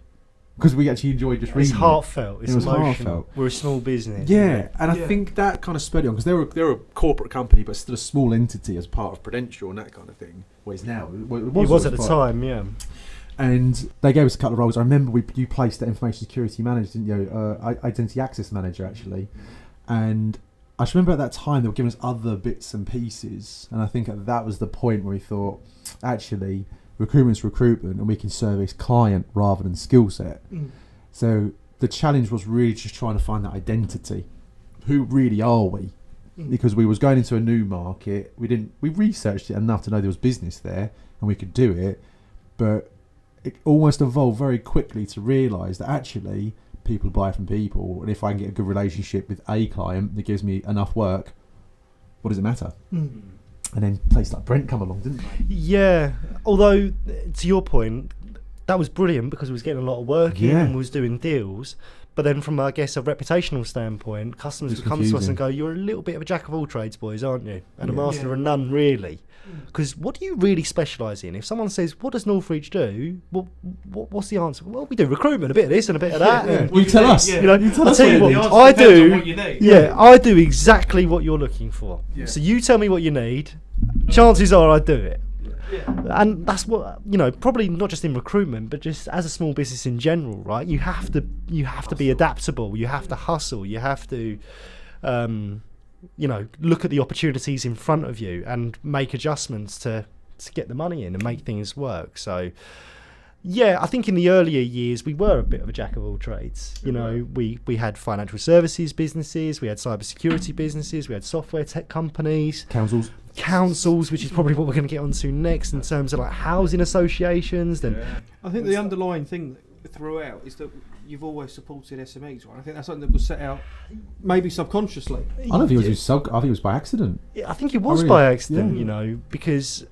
because we actually enjoyed just reading. It's heartfelt. It's It was emotional. heartfelt. We're a small business. Yeah, and I think that kind of spurred it on because they're a corporate company, but still a small entity as part of Prudential and that kind of thing. Well, it's now. Well, It was at the time, yeah. And they gave us a couple of roles. I remember you placed the information security manager, didn't you? Identity access manager, actually. And I just remember at that time they were giving us other bits and pieces, and I think that was the point where we thought, actually, recruitment's recruitment, and we can service client rather than skill set. So the challenge was really just trying to find that identity. Who really are we? Because we was going into a new market. We researched it enough to know there was business there and we could do it, but it almost evolved very quickly to realise that actually people buy from people, and if I can get a good relationship with a client that gives me enough work, what does it matter? And then places like Brent come along, didn't they? Yeah, although to your point, that was brilliant because we was getting a lot of work in and we was doing deals. But then from, I guess, a reputational standpoint, customers would come to us and go, you're a little bit of a jack of all trades, boys, aren't you? And a master of none, really. Because what do you really specialise in? If someone says, what does Northreach do? Well, what's the answer? Well, we do recruitment, a bit of this and a bit of that. Yeah. You tell us. You know, You tell I'll us tell you what what, it is. I do. What you need. Yeah, I do exactly what you're looking for. Yeah. So you tell me what you need. Chances are I do it. And that's what, probably not just in recruitment, but just as a small business in general, right? You have to be adaptable. You have to hustle. You have to, look at the opportunities in front of you and make adjustments to get the money in and make things work. So, yeah, I think in the earlier years we were a bit of a jack of all trades. We had financial services businesses, we had cybersecurity businesses, we had software tech companies, councils, which is probably what we're going to get onto next in terms of like housing associations. Then I think the underlying thing throughout is that you've always supported SMEs, right? I think that's something that was set out maybe subconsciously. I don't think I think it was by accident. I think it was by accident, because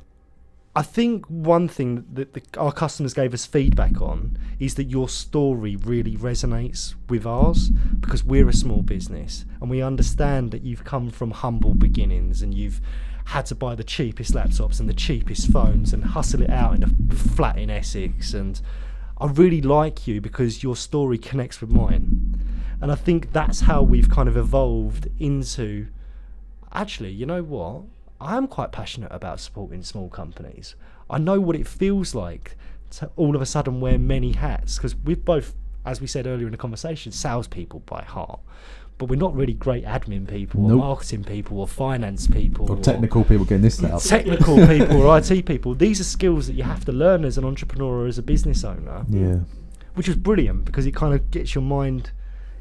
I think one thing that our customers gave us feedback on is that your story really resonates with ours because we're a small business and we understand that you've come from humble beginnings and you've had to buy the cheapest laptops and the cheapest phones and hustle it out in a flat in Essex, and I really like you because your story connects with mine. And I think that's how we've kind of evolved into, actually, you know what? I'm quite passionate about supporting small companies. I know what it feels like to all of a sudden wear many hats, because we're both, as we said earlier in the conversation, salespeople by heart. But we're not really great admin people or marketing people or finance people. Or technical people getting this set up. Technical people or IT people. These are skills that you have to learn as an entrepreneur or as a business owner. Yeah. Which was brilliant because it kind of gets your mind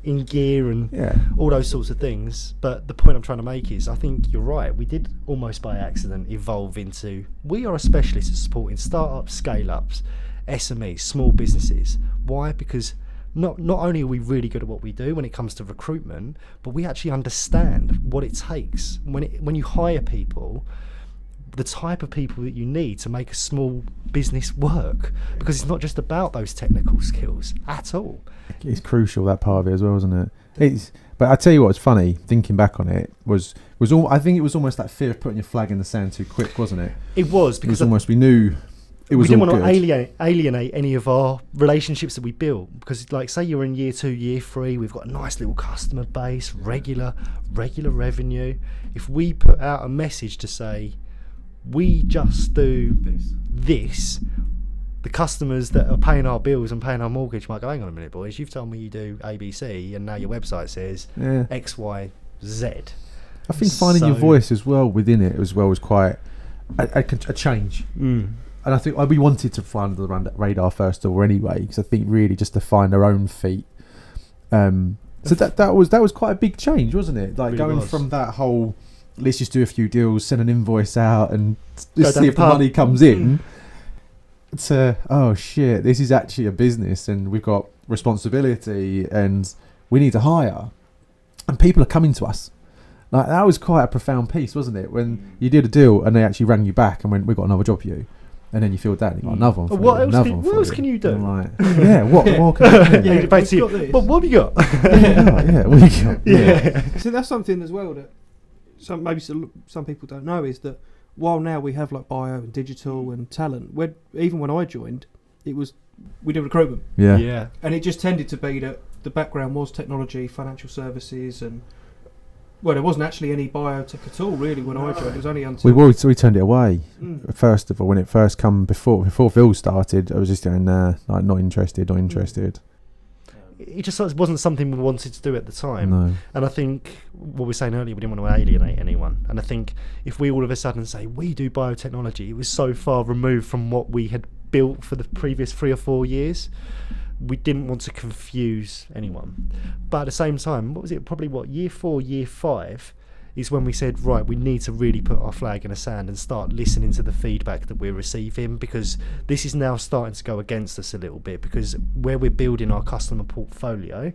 in gear and all those sorts of things. But the point I'm trying to make is I think you're right. We did almost by accident evolve into, we are a specialist at supporting startups, scale-ups, SMEs, small businesses. Why? Because not only are we really good at what we do when it comes to recruitment, but we actually understand what it takes when you hire people, the type of people that you need to make a small business work, because it's not just about those technical skills at all. It's crucial, that part of it as well, isn't it? But I tell you what was funny, thinking back on it, I think it was almost that fear of putting your flag in the sand too quick, wasn't it? It was, because we knew it was all good. We didn't want to alienate any of our relationships that we built, because like say you're in year 2, year 3, we've got a nice little customer base, regular revenue. If we put out a message to say we just do this, the customers that are paying our bills and paying our mortgage might go, hang on a minute, boys, you've told me you do ABC and now your website says X, Y, Z. I think finding your voice as well within it as well was quite a change. And I think we wanted to fly under the radar first of all anyway, because I think really just to find our own feet. So that was quite a big change, wasn't it? Like really going from that whole, let's just do a few deals, send an invoice out and just see if the money comes in, to, oh shit, this is actually a business and we've got responsibility and we need to hire. And people are coming to us. Like that was quite a profound piece, wasn't it? When you did a deal and they actually rang you back and went, we've got another job for you. And then you feel that, and you got another one. What else can you do? Like, what can I do? Yeah, basically, but what have you got? What have you got? Yeah. So that's something as well that some people don't know, is that while now we have like bio and digital and talent, even when I joined, we did recruitment, Yeah. and it just tended to be that the background was technology, financial services, and there wasn't actually any biotech at all really when I joined. It was only until We turned it away. First of all, when it first come before Phil started, I was just going, nah, like, not interested. It just wasn't something we wanted to do at the time. No. And I think what we were saying earlier, we didn't want to alienate anyone. And I think if we all of a sudden say we do biotechnology, it was so far removed from what we had built for the previous 3 or 4 years. We didn't want to confuse anyone. But at the same time, what was it? Probably year 4, year 5 is when we said, right, we need to really put our flag in the sand and start listening to the feedback that we're receiving, because this is now starting to go against us a little bit, because where we're building our customer portfolio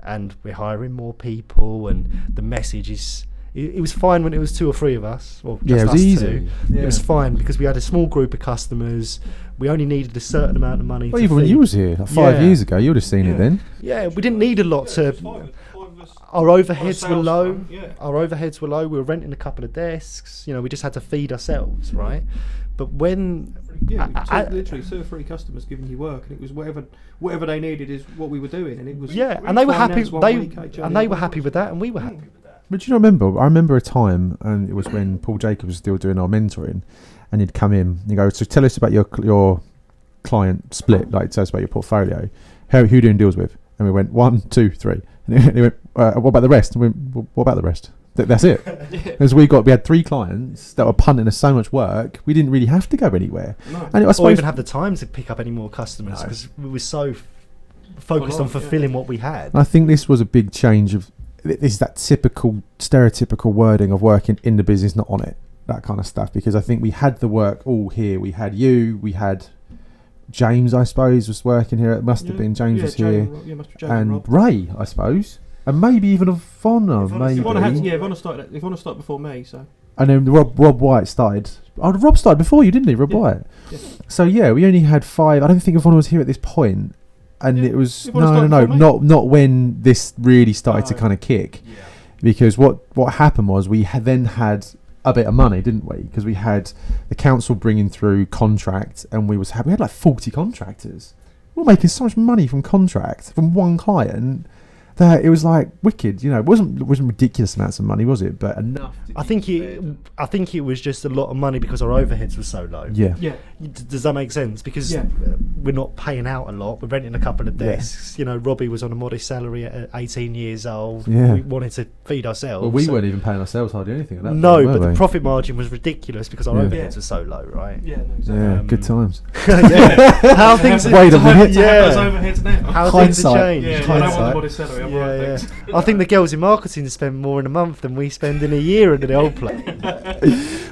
and we're hiring more people, and the message is, it was fine when it was 2 or 3 of us, or just it was us easy. 2. Yeah. It was fine because we had a small group of customers. We only needed a certain amount of money. Well, to even when feed. you was here, like 5 years ago, you would have seen it then. Yeah, we didn't need a lot to. Our overheads were low. Our overheads were low. We were renting a couple of desks. We just had to feed ourselves, right? But when literally 2 or 3 customers giving you work, and it was whatever they needed is what we were doing, and it was and they were happy. They were happy with that, and we were happy with that. But do you not remember? I remember a time, and it was when Paul Jacobs was still doing our mentoring, and he'd come in and go, so tell us about your client split, like tell us about your portfolio. Who are you doing deals with? And we went 1, 2, 3. And he went, what about the rest? And we went, what about the rest? That's it. Because we had 3 clients that were punting us so much work, we didn't really have to go anywhere. No. And I suppose or even have the time to pick up any more customers, because we were so focused on fulfilling what we had. I think this was a big change of, this is that typical, stereotypical wording of working in the business, not on it, that kind of stuff. Because I think we had the work all here. We had we had James, I suppose, was working here. It must have been James was here, and Ray, I suppose, and maybe even Ivonna. Ivonna started before me, so. And then Rob White started. Oh, Rob started before you, didn't he? Rob White. Yeah. So we only had 5. I don't think Ivonna was here at this point, and it was not when this really started to kind of kick, because what happened was we then had a bit of money, didn't we? Because we had the council bringing through contracts, and we had like 40 contractors. We were making so much money from contracts from one client that it was like wicked. It wasn't ridiculous amounts of money, was it? But enough. I think it was just a lot of money because our overheads were so low. Yeah. Does that make sense? Because we're not paying out a lot. We're renting a couple of desks. Robbie was on a modest salary at 18 years old. Yeah. We wanted to feed ourselves. Well, we weren't even paying ourselves hardly anything at that point, but the profit margin was ridiculous because our overheads were so low, right? Yeah, no, exactly. Good times. How things wait a minute. Those overheads now. How things have changed. I don't want the modest salary. I think the girls in marketing spend more in a month than we spend in a year at the old place.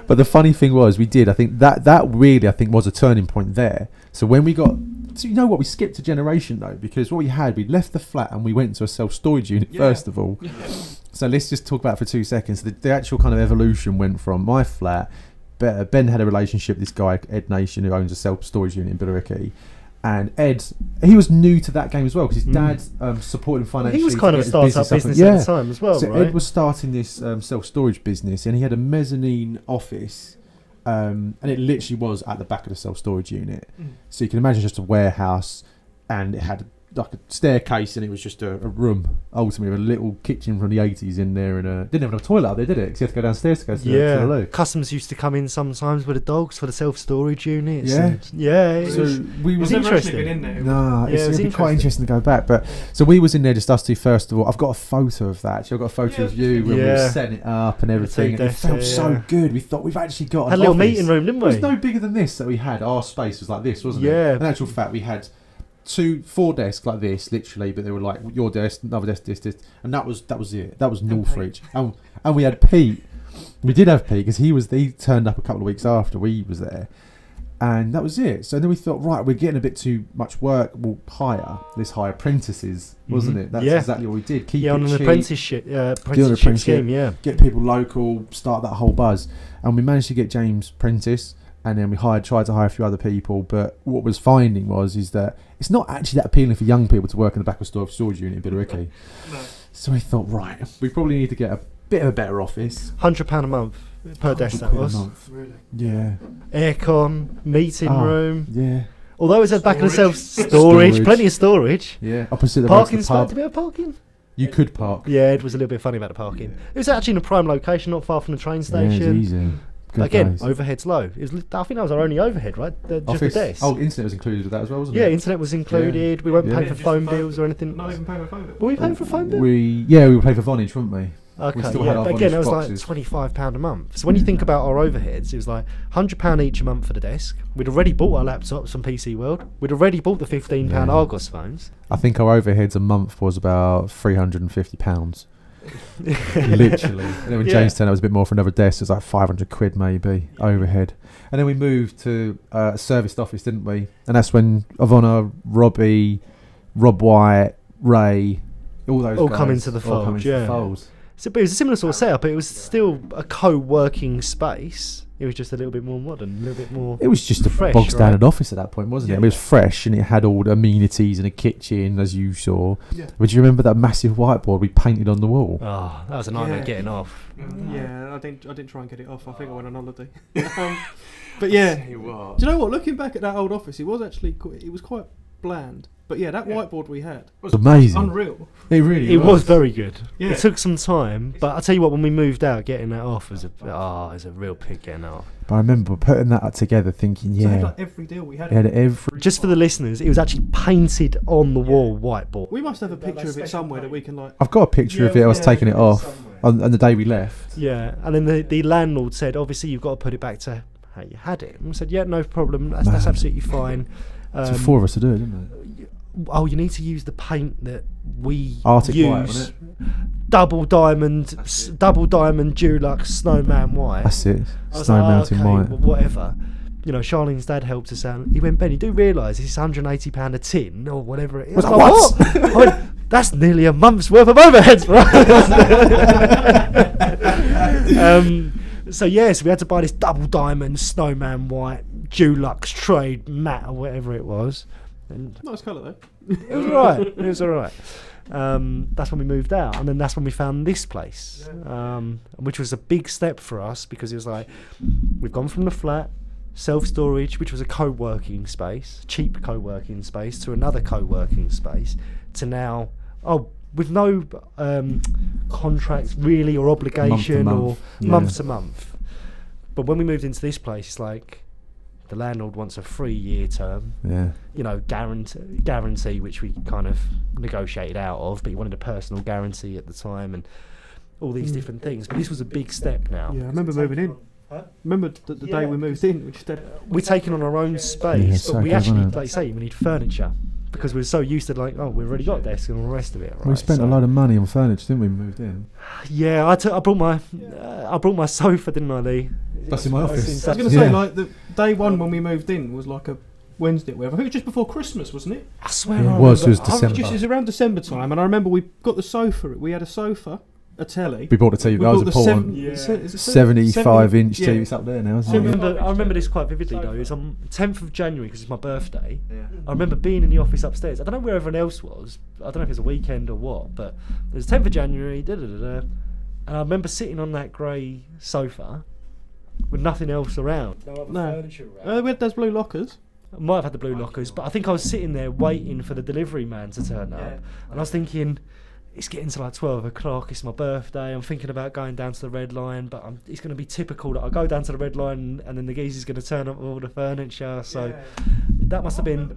But the funny thing was, I think that really, was a turning point there. So when we got, we skipped a generation though, because what we left the flat and we went to a self-storage unit first of all. So let's just talk about it for 2 seconds. The actual kind of evolution went from my flat. Ben had a relationship with this guy, Ed Nation, who owns a self-storage unit in Billericay. And Ed, he was new to that game as well, because his dad supported him financially. He was kind of a start-up business at the time as well, so right? Ed was starting this self-storage business, and he had a mezzanine office, and it literally was at the back of the self-storage unit. So you can imagine just a warehouse, and it had like a staircase, and it was just a room, ultimately, with a little kitchen from the 80s in there, and didn't have a toilet up there, did it? Because you had to go downstairs to go to the loo. Customers used to come in sometimes with the dogs for the self-storage units. So we was interesting. Been in there. No, it's quite interesting to go back. But so we was in there just us 2 first of all. I've got a photo of that. Actually, I've got a photo of you when we were setting it up and everything. And it felt so good. We thought we've actually got had a little meeting room, didn't we? It was no bigger than this that we had. Our space was like this, wasn't it? In actual fact, we had 4 desks like this, literally, but they were like your desk, another desk, this, and that was it. That was Northreach, and we had Pete. We did have Pete because he turned up a couple of weeks after we was there, and that was it. So then we thought, right, we're getting a bit too much work. We'll hire apprentices, wasn't it? That's exactly what we did. Keep it on an cheap, apprenticeship scheme. Get people local, start that whole buzz, and we managed to get James Prentice. And then we tried to hire a few other people, but what was finding is that it's not actually that appealing for young people to work in the back of a storage unit in Billericay. No. So we thought, right, we probably need to get a bit of a better office. £100 a month per desk, that was. Really? Yeah. Aircon, meeting room. Yeah. Although it was at the back of the self-storage, plenty of storage. Yeah, opposite the Parking road to the spot. pub. Did we have parking? You could park. Yeah, it was a little bit funny about the parking. It was actually in a prime location, not far from the train Yeah, station. it's easy. Good Again, days. overhead's low. I think that was our only overhead, right? Just the Office. desk. Oh, internet was included with that as well, wasn't Yeah, it? internet was included. We weren't Yeah. paying for phone bills or anything. Not even paying for phone bill. Were we paying for a phone bill? We were paying for Vonage, weren't we? Okay, still yeah. had our But again, Vonage that was boxes. like £25 a month. So when you think about our overheads, it was like £100 each a month for the desk. We'd already bought our laptops from PC World. We'd already bought the £15 Yeah. Argos phones. I think our overheads a month was about £350. Literally. And then when Yeah. James turned out, it was a bit more for another desk. It was like 500 quid maybe overhead. And then we moved to a serviced office, didn't we? And that's when Ivana, Robbie, Rob White, Ray, all those All guys come into the all come fold, into yeah. the fold. So, but it was a similar sort of setup. It was still a co-working space. It was just a little bit more modern, a little bit more. It was just a Fresh, bog standard right? office at that point, wasn't it? Yeah. It was fresh and it had all the amenities and a kitchen, as you saw. Yeah. But do you remember that massive whiteboard we painted on the wall? Oh, that was a nightmare Yeah. getting off. Yeah, I didn't try and get it off. I think I went on holiday. But yeah, do you know what? Looking back at that old office, it was actually it was quite bland. But yeah, that whiteboard we had It was amazing. unreal. It really It was very good. Yeah. It took some time, but I'll tell you what, when we moved out, getting that off was it was a real pig getting that off. But I remember putting that together thinking, So it had yeah, like every deal we had. it had every... Just for the listeners, it was actually painted on the wall whiteboard. We must have a picture of it somewhere that we can like. I've got a picture of it. I was taking it off on the day we left. Yeah, and then the landlord said, obviously you've got to put it back to how you had it. And we said, yeah, no problem. That's Man. absolutely fine. Took 4 of us to do it, didn't it? Oh, you need to use the paint that we Arctic use. white, wasn't Double diamond Dulux Snowman white. That's it. I was Snow like, Mountain okay, White. well, whatever. You know, Charlene's dad helped us out. He went, Ben, you do realise this is £180 a tin or whatever it is. I was like, what? I went, that's nearly a month's worth of overheads for us. So yes, we had to buy this double diamond Snowman white Dulux trade matte or whatever it was. And Nice colour though. it was alright. It was alright. That's when we moved out, and then that's when we found this place, which was a big step for us because it was like we've gone from the flat self-storage, which was a co-working space, cheap co-working space, to another co-working space, to now with no contracts really or obligation or month to month. But when we moved into this place, it's like the landlord wants a 3-year term. Yeah. You know, guarantee, which we kind of negotiated out of, but he wanted a personal guarantee at the time and all these different things. But this was a big step now. Yeah, I remember moving in. Huh? Remember the day we moved in, we just had. We're taking on our own Yeah, space, it's but so we good, actually, isn't it? like you say, we need furniture because we're so used to like, we've already got a desk and all the rest of it. Right? We spent a lot of money on furniture, didn't we, when we moved in? Yeah, I brought my sofa, didn't I, Lee? That's in my office. I was going to say, Yeah. like the day one when we moved in was like a Wednesday or whatever. I think it was just before Christmas, wasn't it? I swear Yeah, I it was. It was remember- December. It was around December time, and I remember we got the sofa. We had a sofa, a telly. We bought a TV. We That was bought the important. is it 75-inch yeah. TV. It's up there now, I isn't it? remember this quite vividly though. It was on 10th of January because it's my birthday. I remember being in the office upstairs. I don't know where everyone else was. I don't know if it was a weekend or what, but it was 10th of January, and I remember sitting on that grey sofa with nothing else around. No other No. furniture around. We had those blue lockers. I might have had the blue lockers, but I think I was sitting there waiting for the delivery man to turn up, and I was thinking, it's getting to like 12 o'clock, it's my birthday, I'm thinking about going down to the Red Line, but it's going to be typical that I go down to the Red Line and then the geezer's going to turn up with all the furniture, so that must have been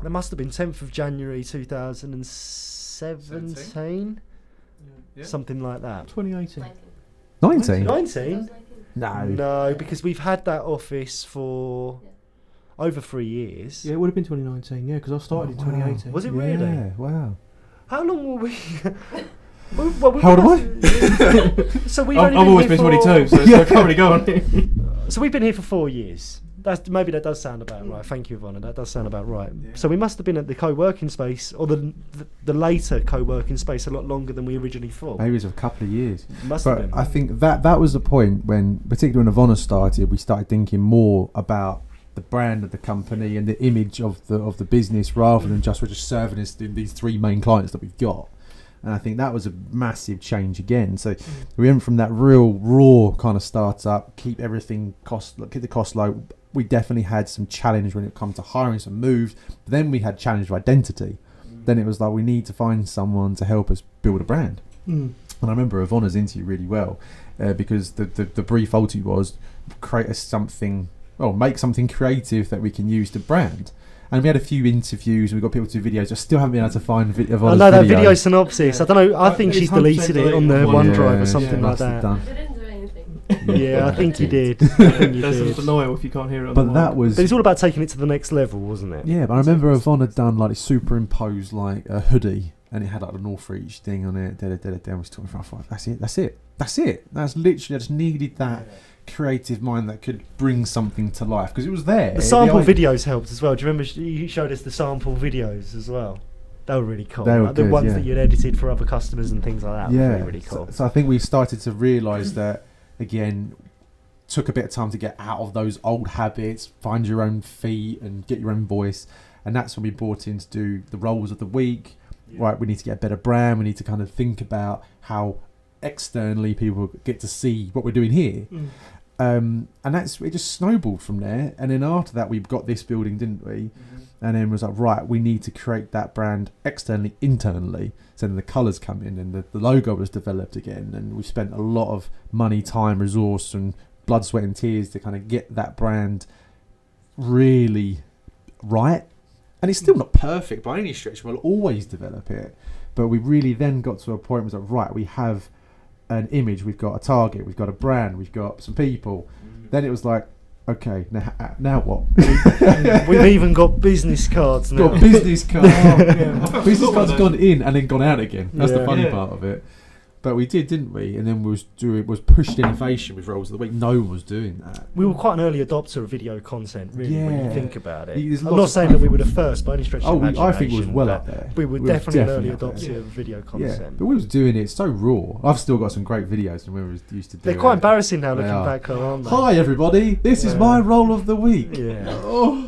10th of January 2017, something like that. 2018. 19? 19? No. No, because we've had that office for over 3 years. Yeah, it would have been 2019. Yeah, because I started in 2018. Was it really? Yeah, wow. How long were we? Well, How old am I? So we've I've only always here been for- 22, so I can't really go on. So we've been here for 4 years. Maybe that does sound about right. Thank you, Ivana. That does sound about right. Yeah. So we must have been at the co-working space, or the later co-working space, a lot longer than we originally thought. Maybe it was a couple of years. Must have But been. I think that was the point when, particularly when Ivana started, we started thinking more about the brand of the company and the image of the business rather than we're just serving us these 3 main clients that we've got. And I think that was a massive change again. So we went from that real raw kind of startup, keep the cost low, we definitely had some challenge when it comes to hiring some moves. But then we had challenge of identity. Then it was like, we need to find someone to help us build a brand. And I remember Ivana's interview really well, because the brief ultimately was make something creative that we can use to brand. And we had a few interviews, and we got people to do videos. I still haven't been able to find Ivana's I know that video synopsis. I don't know. I think she's deleted it on the OneDrive or something like that. I didn't do anything. Yeah, I think you did. I think you There's did. a denial if you can't hear it on But the that mic. was... But it's all about taking it to the next level, wasn't it? Yeah, but I remember Ivana had done like superimposed like a hoodie, and it had like the Northreach thing on it. I was talking about, that's it. That's literally, I just needed that creative mind that could bring something to life, because it was there. The sample videos helped as well. Do you remember you showed us the sample videos as well? They were really cool. They were Like the good, ones yeah. that you'd edited for other customers and things like that. Yeah, Were really, really cool. So I think we started to realise that, again, took a bit of time to get out of those old habits, find your own feet and get your own voice. And that's when we brought in to do the roles of the week. Right, we need to get a better brand. We need to kind of think about how externally people get to see what we're doing here. And it just snowballed from there. And then after that, we got this building, didn't we? And then was like, right, we need to create that brand externally, internally. So then the colours come in, and the logo was developed again. And we spent a lot of money, time, resource, and blood, sweat, and tears to kind of get that brand really right. And it's still not perfect by any stretch. We'll always develop it. But we really then got to a point where it was like, right, we have an image, we've got a target, we've got a brand, we've got some people. Then it was like, okay, now what? We've even got business cards now. Got business cards. Business cards gone in and then gone out again. That's the funny part of it. But we did, didn't we? And then was pushed innovation with roles of the week. No one was doing that. We were quite an early adopter of video content, really, when you Yeah. think about it. There's I'm lots not of saying that we were the first by any stretch of the I think it was imagination, well but up there. We were We definitely an definitely early up there. adopter of video Yeah, content. but we was doing it so raw. I've still got some great videos from when we used to do it. They're quite embarrassing now They looking are. back, though, aren't they? Hi everybody, this is Yeah. my role of the week. Yeah. Oh.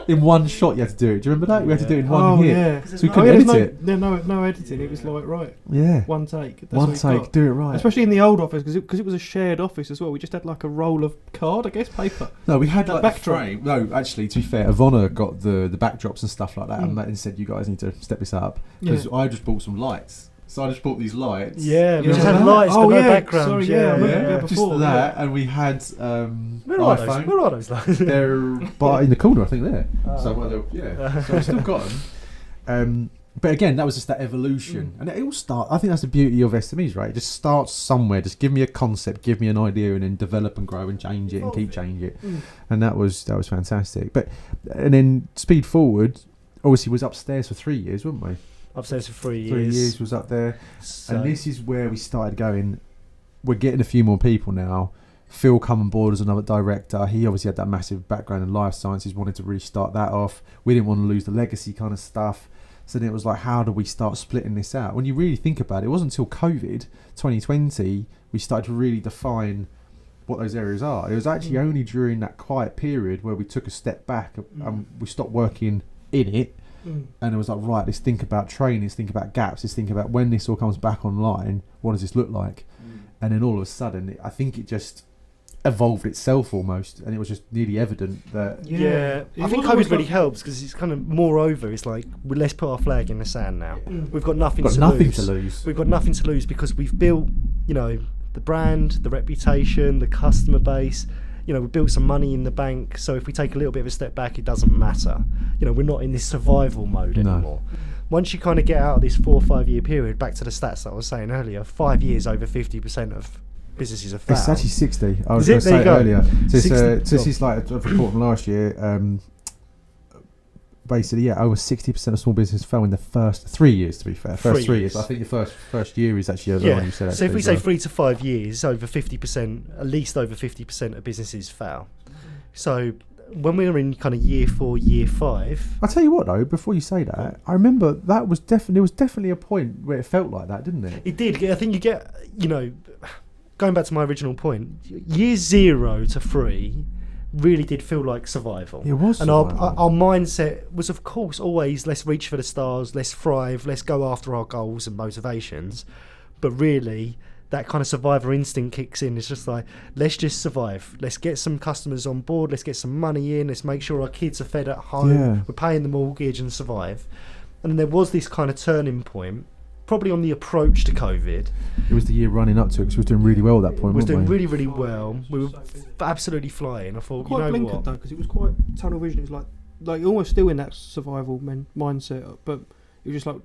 In one shot you had to do it. Do you remember that? We had to do it in one hit. Yeah. So we Oh, couldn't yeah, edit there's it. no editing. It was like, right, Yeah. one take. That's One what you take, got. do it right. Especially in the old office, because it was a shared office as well. We just had like a roll of card, I guess, paper. No, we had That like backdrop. the frame. No, actually, to be fair, Ivana got the backdrops and stuff like that, and said, "You guys need to step this up," because I just bought some lights. So I just bought these lights. Yeah, we Yeah. just had lights, but no background. Sorry, yeah, I remember that just before, that, and we had Where are those? iPhone. Where are those lights? They're in the corner, I think. There. Oh. So so I've still got them. But again, that was just that evolution, and it all start. I think that's the beauty of SMEs, right? It just starts somewhere. Just give me a concept, give me an idea, and then develop and grow and change it and keep changing it. And that was fantastic. But and then speed forward, obviously was upstairs for 3 years, weren't we? Upstairs for 3 years. 3 years was up there, So, and this is where we started going. We're getting a few more people now. Phil come on board as another director. He obviously had that massive background in life sciences, wanted to restart that off. We didn't want to lose the legacy kind of stuff. So then it was like, how do we start splitting this out? When you really think about it, it wasn't until COVID 2020 we started to really define what those areas are. It was actually only during that quiet period where we took a step back and we stopped working in it. And it was like, right, let's think about training, let's think about gaps, let's think about when this all comes back online, what does this look like? And then all of a sudden, I think it just evolved itself almost, and it was just nearly evident that yeah. I think COVID really helps because it's kind of moreover. It's like, well, let's put our flag in the sand now. We've got nothing to lose. We've got nothing to lose because we've built, the brand, the reputation, the customer base. We built some money in the bank. So if we take a little bit of a step back, it doesn't matter. We're not in this survival mode anymore. Once you kind of get out of this 4 or 5 year period, back to the stats that I was saying earlier, 5 years over 50% of businesses have failed. It's actually 60. I was Is it? going to There say you it go. earlier. So 60. this is like a report from last year. Basically, over 60% of small businesses fell in the first 3 years. To be fair, first 3 years. I think the first year is actually the one you said. So if we actually, say 3 to 5 years, over 50%, at least over 50% of businesses fail. So when we were in kind of year 4, year 5, I'll tell you what though. Before you say that, I remember there was definitely a point where it felt like that, didn't it? it did. I think you get, going back to my original point, year 0 to 3 really did feel like survival. It was and survival. our mindset was, of course, always let's reach for the stars, let's thrive, let's go after our goals and motivations. But really, that kind of survivor instinct kicks in. It's just like, let's just survive. Let's get some customers on board. Let's get some money in. Let's make sure our kids are fed at home. Yeah. We're paying the mortgage and survive. And then there was this kind of turning point, probably on the approach to COVID. It was the year running up to it because we was doing really well at that point. We was weren't doing we? really, really well. We were absolutely flying. I thought, Quite you know blinkered what? though, because it was quite tunnel vision. It was like you're almost still in that survival mindset, but it was just like,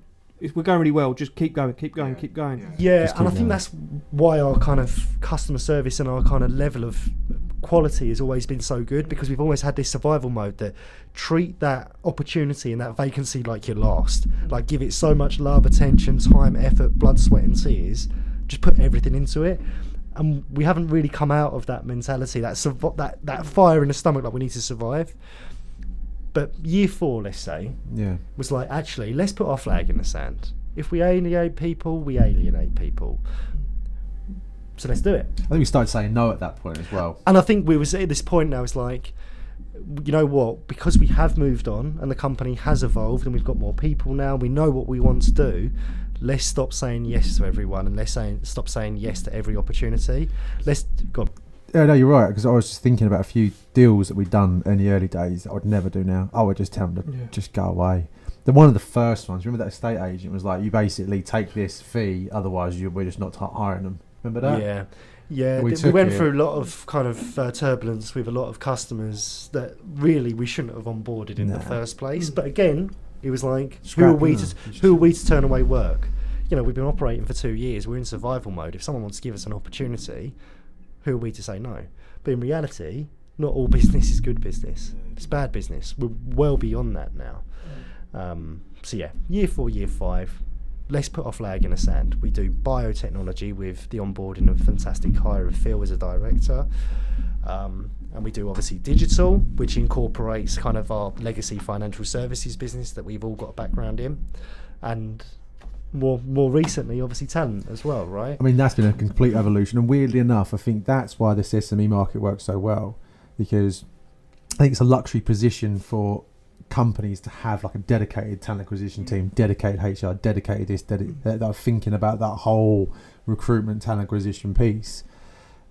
we're going really well. Just keep going, keep going, keep going. Yeah, Just and I keep think going. that's why our kind of customer service and our kind of level of quality has always been so good, because we've always had this survival mode that treat that opportunity and that vacancy like you're lost. Like, give it so much love, attention, time, effort, blood, sweat and tears. Just put everything into it. And we haven't really come out of that mentality, that fire in the stomach, like we need to survive. But year 4, let's say, was like, actually, let's put our flag in the sand. If we alienate people, we alienate people. So let's do it. I think we started saying no at that point as well. And I think we was at this point now, it's like, you know what, because we have moved on and the company has evolved and we've got more people now, we know what we want to do, let's stop saying yes to everyone and stop saying yes to every opportunity. Let's go on. Yeah, no, you're right, because I was just thinking about a few deals that we'd done in the early days that I would never do now. I would just tell them to just go away. Then one of the first ones, remember that estate agent was like, you basically take this fee, otherwise we're just not hiring them. Remember that? Yeah. We went through a lot of kind of turbulence with a lot of customers that really we shouldn't have onboarded in the first place. But again, it was like, who are we to turn away work? You know, we've been operating for 2 years. We're in survival mode. If someone wants to give us an opportunity, who are we to say no? But in reality, not all business is good business. It's bad business. We're well beyond that now. So yeah, year 4, year 5, let's put our flag in the sand. We do biotechnology with the onboarding of fantastic hire of Phil as a director. And we do obviously digital, which incorporates kind of our legacy financial services business that we've all got a background in. And more recently, obviously talent as well, right? I mean, that's been a complete evolution, and weirdly enough, I think that's why this SME market works so well, because I think it's a luxury position for companies to have like a dedicated talent acquisition team, dedicated HR, dedicated this, that are thinking about that whole recruitment talent acquisition piece.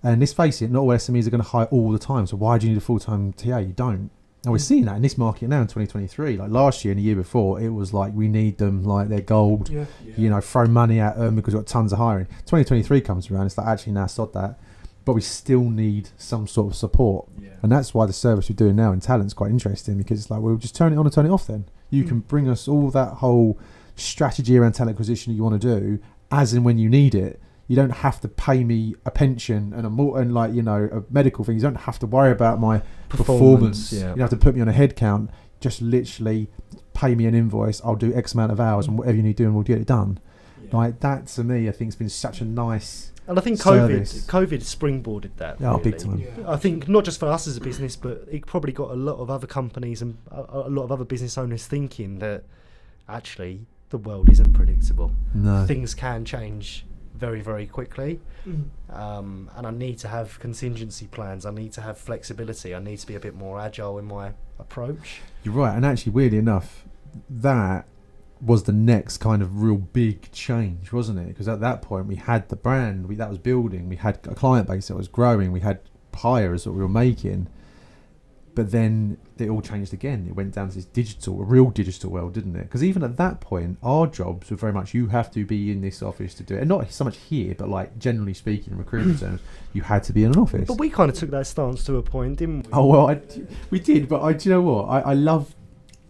And let's face it, not all SMEs are going to hire all the time, so why do you need a full-time TA? You don't. And we're seeing that in this market now in 2023. Like last year and the year before, it was like, we need them like they're gold, you know, throw money at them because we've got tons of hiring. 2023 comes around, it's like, actually, now sod that. But we still need some sort of support. And that's why the service we're doing now in talent's quite interesting, because it's like, we'll just turn it on and turn it off then. You can bring us all that whole strategy around talent acquisition that you want to do as and when you need it. You don't have to pay me a pension and like, you know, a medical thing. You don't have to worry about my performance. You don't have to put me on a head count. Just literally pay me an invoice. I'll do X amount of hours and whatever you need to do, and we'll get it done. Like that, to me, I think, has been such a nice. And I think service. COVID springboarded that. Oh, really. big time. I think not just for us as a business, but it probably got a lot of other companies and a lot of other business owners thinking that actually the world isn't predictable. No. Things can change very, very quickly. And I need to have contingency plans. I need to have flexibility. I need to be a bit more agile in my approach. You're right. And actually, weirdly enough, that was the next kind of real big change, wasn't it? Because at that point we had the brand that was building, we had a client base that was growing, we had hires that we were making, but then it all changed again. It went down to this a real digital world, didn't it? Because even at that point, our jobs were very much, you have to be in this office to do it. And not so much here, but like generally speaking, in recruitment terms, you had to be in an office. But we kind of took that stance to a point, didn't we? Oh, well, we did, but do you know what? I love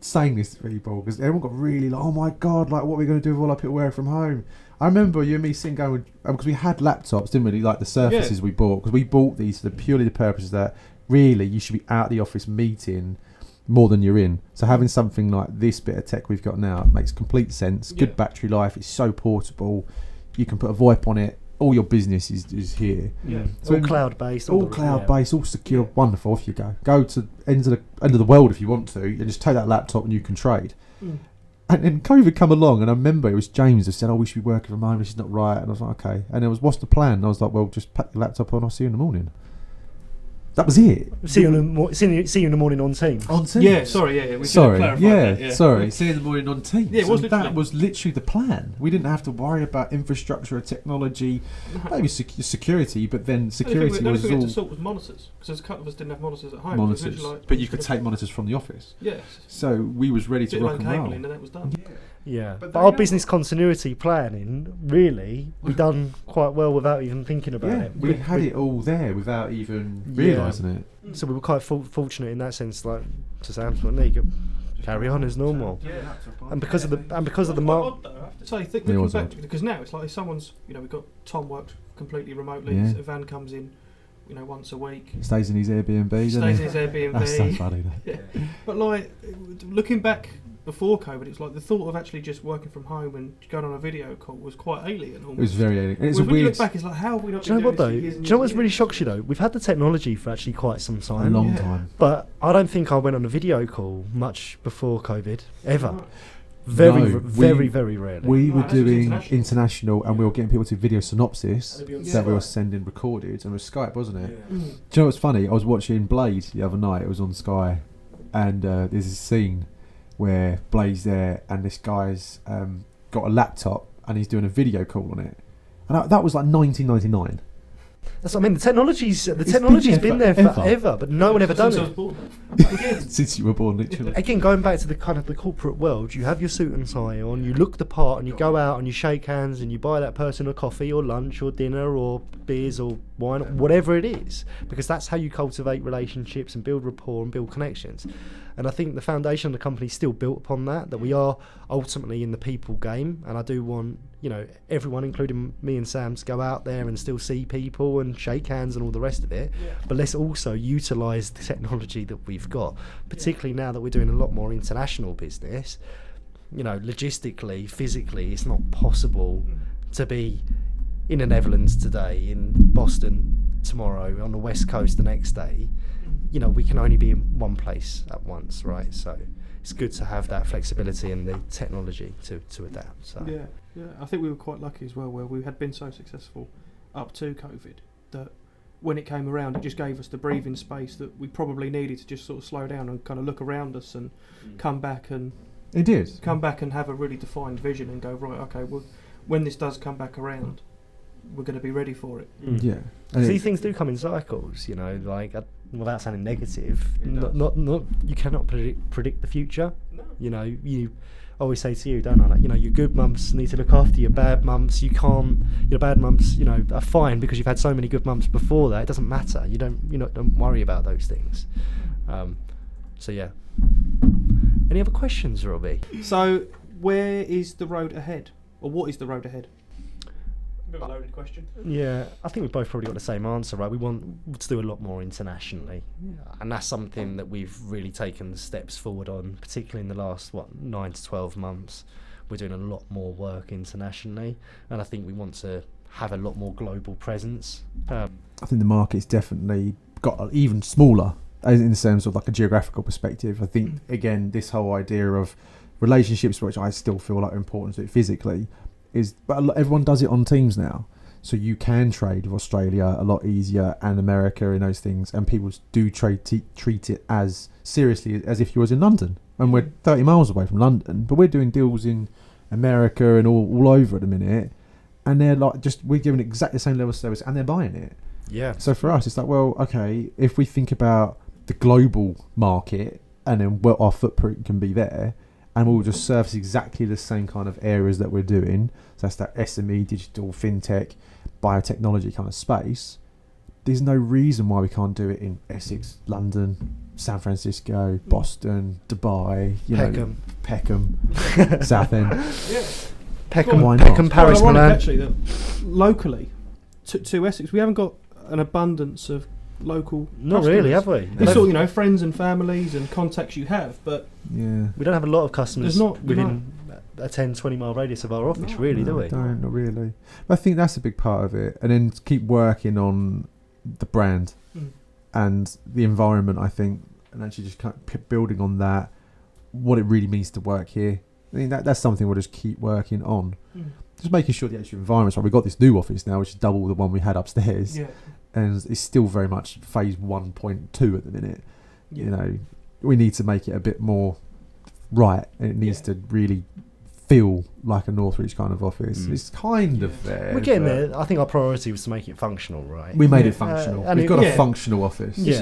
saying this to people, because everyone got really like, oh my God, like what are we going to do with all our people working from home? I remember you and me sitting going, because we had laptops, didn't we? Like the Surfaces we bought, because we bought these for purely the purpose that really you should be out the office meeting more than you're in. So having something like this bit of tech we've got now makes complete sense. Good battery life, it's so portable. You can put a VoIP on it. All your business is here. So all cloud-based. All cloud-based, all secure. Wonderful. Off you go. Go to end of the world if you want to, and just take that laptop and you can trade. And then COVID come along, and I remember it was James that said, "Oh, we should be working from home. This is not right." And I was like, "Okay." And it was, "What's the plan?" And I was like, "Well, just pack your laptop on. I'll see you in the morning." That was it. See you in the morning on Teams. On Teams. Yeah, sorry, yeah. We should Sorry, have clarified that, sorry. See you in the morning on Teams. Yeah, it was And literally. that was literally the plan. We didn't have to worry about infrastructure or technology, maybe security, but then security the only was thing we had all to sort was monitors, because a couple of us didn't have monitors at home. It was monitors. literally like, But you could take monitors from the office. Yes. So we was ready to Bit rock like and roll. cabling, and that was done. Yeah, But but they our know business continuity planning, really, we done quite well without even thinking about Yeah, it. we had it all there without even Yeah. realising it. So we were quite fortunate in that sense. Like to Sam's point, there you go, carry on as normal. And because of the Quite market, odd, though, I have to say, It was looking back, odd. because now it's like if someone's, we've got Tom works completely remotely. Yeah. A van comes in, once a week. Stays in his Airbnb, doesn't Stays he? in his Airbnb. That's so funny. That. Yeah. But like looking back before COVID, it's like the thought of actually just working from home and going on a video call was quite alien. Almost. It was very alien. It's When a you weird, look back, it's like how have we not? do you know been what though? doing Do this for you years know and what's years? really shocks you though? We've had the technology for actually quite some a time. long Yeah. time. But I don't think I went on a video call much before COVID ever. Very, No, very rarely. We No, were that's just doing international. international, and we were getting people to video synopsis And it'd be on that we were Skype. sending recorded, and it was Skype, wasn't it? Mm. Do you know what's funny? I was watching Blade the other night. It was on Sky, and there's a scene where Blade's there, and this guy's got a laptop, and he's doing a video call on it, and that was like 1999. That's what I mean. The technology's been been there there forever. forever, but no one ever done Since I was it. born. Since you were born, literally. Again, going back to the kind of the corporate world, you have your suit and tie on, you look the part, and you go out and you shake hands and you buy that person a coffee or lunch or dinner or beers or wine, whatever it is, because that's how you cultivate relationships and build rapport and build connections. And I think the foundation of the company is still built upon that we are ultimately in the people game. And I do want, everyone, including me and Sam, to go out there and still see people and shake hands and all the rest of it. Yeah. But let's also utilise the technology that we've got, particularly now that we're doing a lot more international business. Logistically, physically, it's not possible to be in the Netherlands today, in Boston tomorrow, on the West Coast the next day. We can only be in one place at once, right? So it's good to have that flexibility and the technology to adapt. So Yeah. I think we were quite lucky as well, where we had been so successful up to COVID that when it came around, it just gave us the breathing space that we probably needed to just sort of slow down and kind of look around us and come back and have a really defined vision and go, right, okay, well, when this does come back around, we're going to be ready for it. Yeah. These things do come in cycles, without sounding negative. Not you cannot predict the future. No. You always say to you, don't I? Your good months need to look after your bad months. You can't. Your bad months, are fine because you've had so many good months before that. It doesn't matter. Don't worry about those things. So yeah. Any other questions, Robbie? So, where is the road ahead, or what is the road ahead? A bit of a loaded question. Yeah, I think we've both probably got the same answer, right? We want to do a lot more internationally, and that's something that we've really taken steps forward on, particularly in the last 9 to 12 months. We're doing a lot more work internationally, and I think we want to have a lot more global presence. I think the market's definitely got even smaller in terms of like a geographical perspective. I think again, this whole idea of relationships, which I still feel like are important to it physically, but everyone does it on Teams now, so you can trade with Australia a lot easier and America and those things, and people do treat it as seriously as if you was in London, and we're 30 miles away from London, but we're doing deals in America and all over at the minute, and they're like, we're giving exactly the same level of service and they're buying it. Yeah. So for us, it's like, well, okay, if we think about the global market and then what our footprint can be there, and we'll just service exactly the same kind of areas that we're doing. So that's that SME, digital, fintech, biotechnology kind of space. There's no reason why we can't do it in Essex, London, San Francisco, Boston, Dubai, Peckham, Southend. Yeah. Peckham, Why not? Peckham, Paris, Quite ironic, Milan. actually, that locally to Essex, we haven't got an abundance of local. Not customers. really, have we? It's all friends and families and contacts you have, but Yeah. We don't have a lot of customers There's not- within a 10, 20 mile radius of our office, really, do we? Don't, not really. But I think that's a big part of it. And then keep working on the brand and the environment, I think, and actually just kind of building on that, what it really means to work here. I think that's something we'll just keep working on. Just making sure the actual environment's right. We've got this new office now, which is double the one we had upstairs. Yeah. and it's still very much phase 1.2 at the minute. Yeah. You know, we need to make it a bit more right, and it needs to really feel like a Northreach kind of office. It's kind of there. We're getting there. I think our priority was to make it functional, right? We made it functional. And We've got a functional office. It's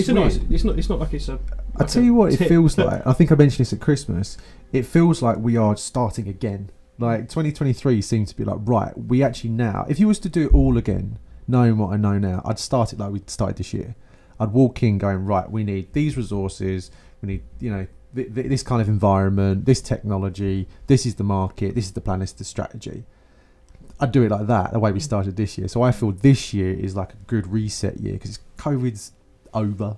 a nice. It's not like it's a. I tell you what, it feels like. I think I mentioned this at Christmas. It feels like we are starting again. Like 2023 seems to be like, right, we actually now, if you was to do it all again, knowing what I know now, I'd start it like we started this year. I'd walk in going, right, we need these resources, we need, you know, this kind of environment, this technology, this is the market, this is the plan, this is the strategy. I'd do it like that, the way we started this year. So I feel this year is like a good reset year because COVID's over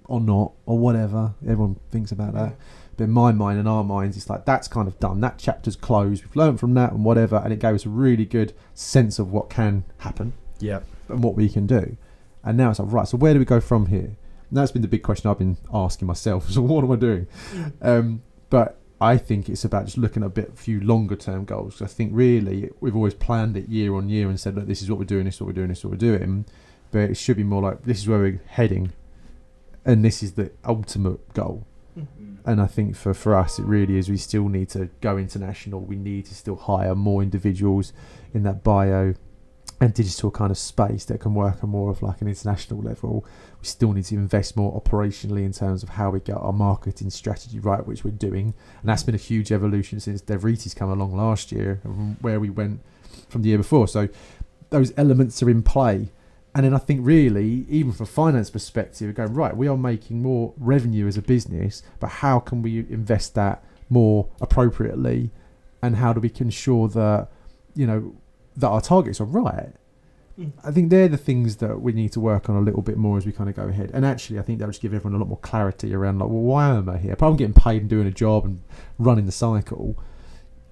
or not, or whatever. Everyone thinks about that. But in my mind and our minds, it's like that's kind of done. That chapter's closed. We've learned from that and whatever, and it gave us a really good sense of what can happen and what we can do. And now it's like, right, so where do we go from here? And that's been the big question I've been asking myself. So what am I doing? But I think it's about just looking at a few longer term goals. I think really we've always planned it year on year and said, look, this is what we're doing, this is what we're doing, this is what we're doing. But it should be more like, this is where we're heading, and this is the ultimate goal. And I think for us, it really is, we still need to go international. We need to still hire more individuals in that bio and digital kind of space that can work on more of like an international level. We still need to invest more operationally in terms of how we get our marketing strategy right, which we're doing. And that's been a huge evolution since Devritis come along last year, and where we went from the year before. So those elements are in play. And then I think really, even from a finance perspective, we're going, right, we are making more revenue as a business, but how can we invest that more appropriately? And how do we ensure that, you know, that our targets are right? I think they're the things that we need to work on a little bit more as we kind of go ahead. And actually, I think that would just give everyone a lot more clarity around, like, well, why am I here? But I'm getting paid and doing a job and running the cycle.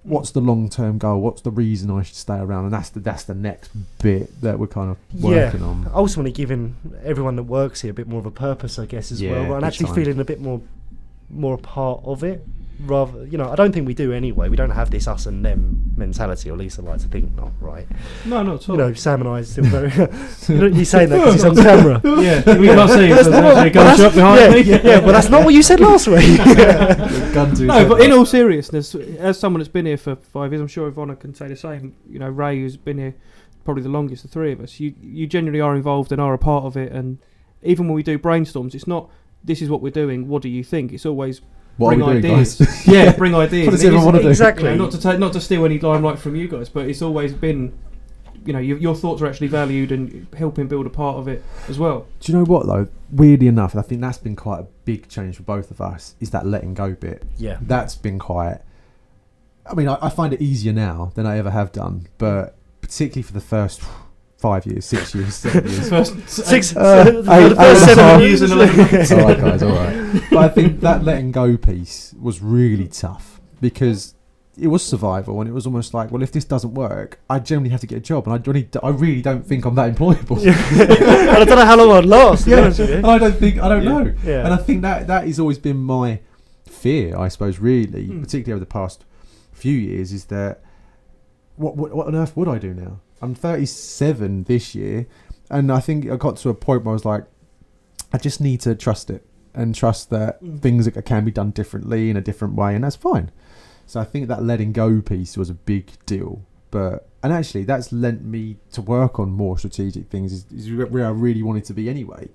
What's the long-term goal? What's the reason I should stay around? And that's the next bit that we're kind of working on. Ultimately giving everyone that works here a bit more of a purpose, I guess, as well, and actually feeling a bit more a part of it. Rather, you know, I don't think we do anyway. We don't have this us and them mentality, or at least I like to think not, right? No, not at all. You know, Sam and I are still very... You're saying that because he's on camera. Yeah, we can't see it. There's gun shot behind me. Yeah, well, that's not what you said last week. No, but in all seriousness, as someone that's been here for 5 years, I'm sure Ivana can say the same. You know, Ray, who's been here probably the longest, the three of us, you genuinely are involved and are a part of it. And even when we do brainstorms, it's not, this is what we're doing, what do you think? It's always... bring ideas. Bring ideas. What does everyone want to do? Exactly. You know, not to steal any limelight from you guys, but it's always been, you know, your thoughts are actually valued and helping build a part of it as well. Do you know what though? Weirdly enough, I think that's been quite a big change for both of us. Is that letting go bit? Yeah. That's been quite. I mean, I find it easier now than I ever have done, but particularly for the first 5 years, 6 years, 7 years. First 7 years and 11 months. All right, guys, all right. But I think that letting go piece was really tough because it was survival, and it was almost like, well, if this doesn't work, I generally have to get a job, and I really don't think I'm that employable. And I don't know how long I'd last. And I don't know. Yeah. And I think that has always been my fear, I suppose, really, particularly over the past few years, is that what on earth would I do now? I'm 37 this year, and I think I got to a point where I was like, I just need to trust it and trust that things can be done differently in a different way, and that's fine. So I think that letting go piece was a big deal, and actually that's lent me to work on more strategic things, is where I really wanted to be anyway.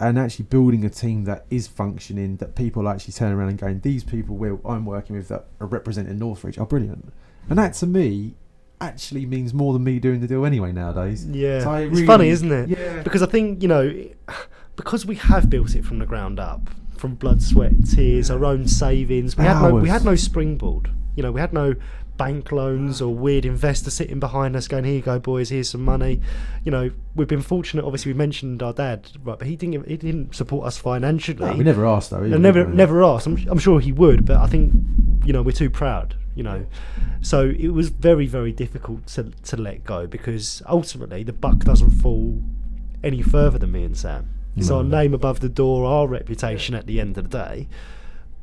And actually building a team that is functioning, that people actually turn around and going, these people I'm working with that are representing Northreach are brilliant. And that to me actually means more than me doing the deal anyway nowadays. Yeah, so it's funny, isn't it? Yeah. Because I think, you know, because we have built it from the ground up, from blood, sweat, tears, our own savings. We had no springboard. You know, we had no bank loans or weird investor sitting behind us going, here you go, boys, here's some money. You know, we've been fortunate. Obviously, we mentioned our dad, right? But he didn't support us financially. No, we never asked though. Never asked. I'm sure he would, but I think, you know, we're too proud. You know, so it was very, very difficult to let go, because ultimately the buck doesn't fall any further than me and Sam. It's our name above the door, our reputation at the end of the day.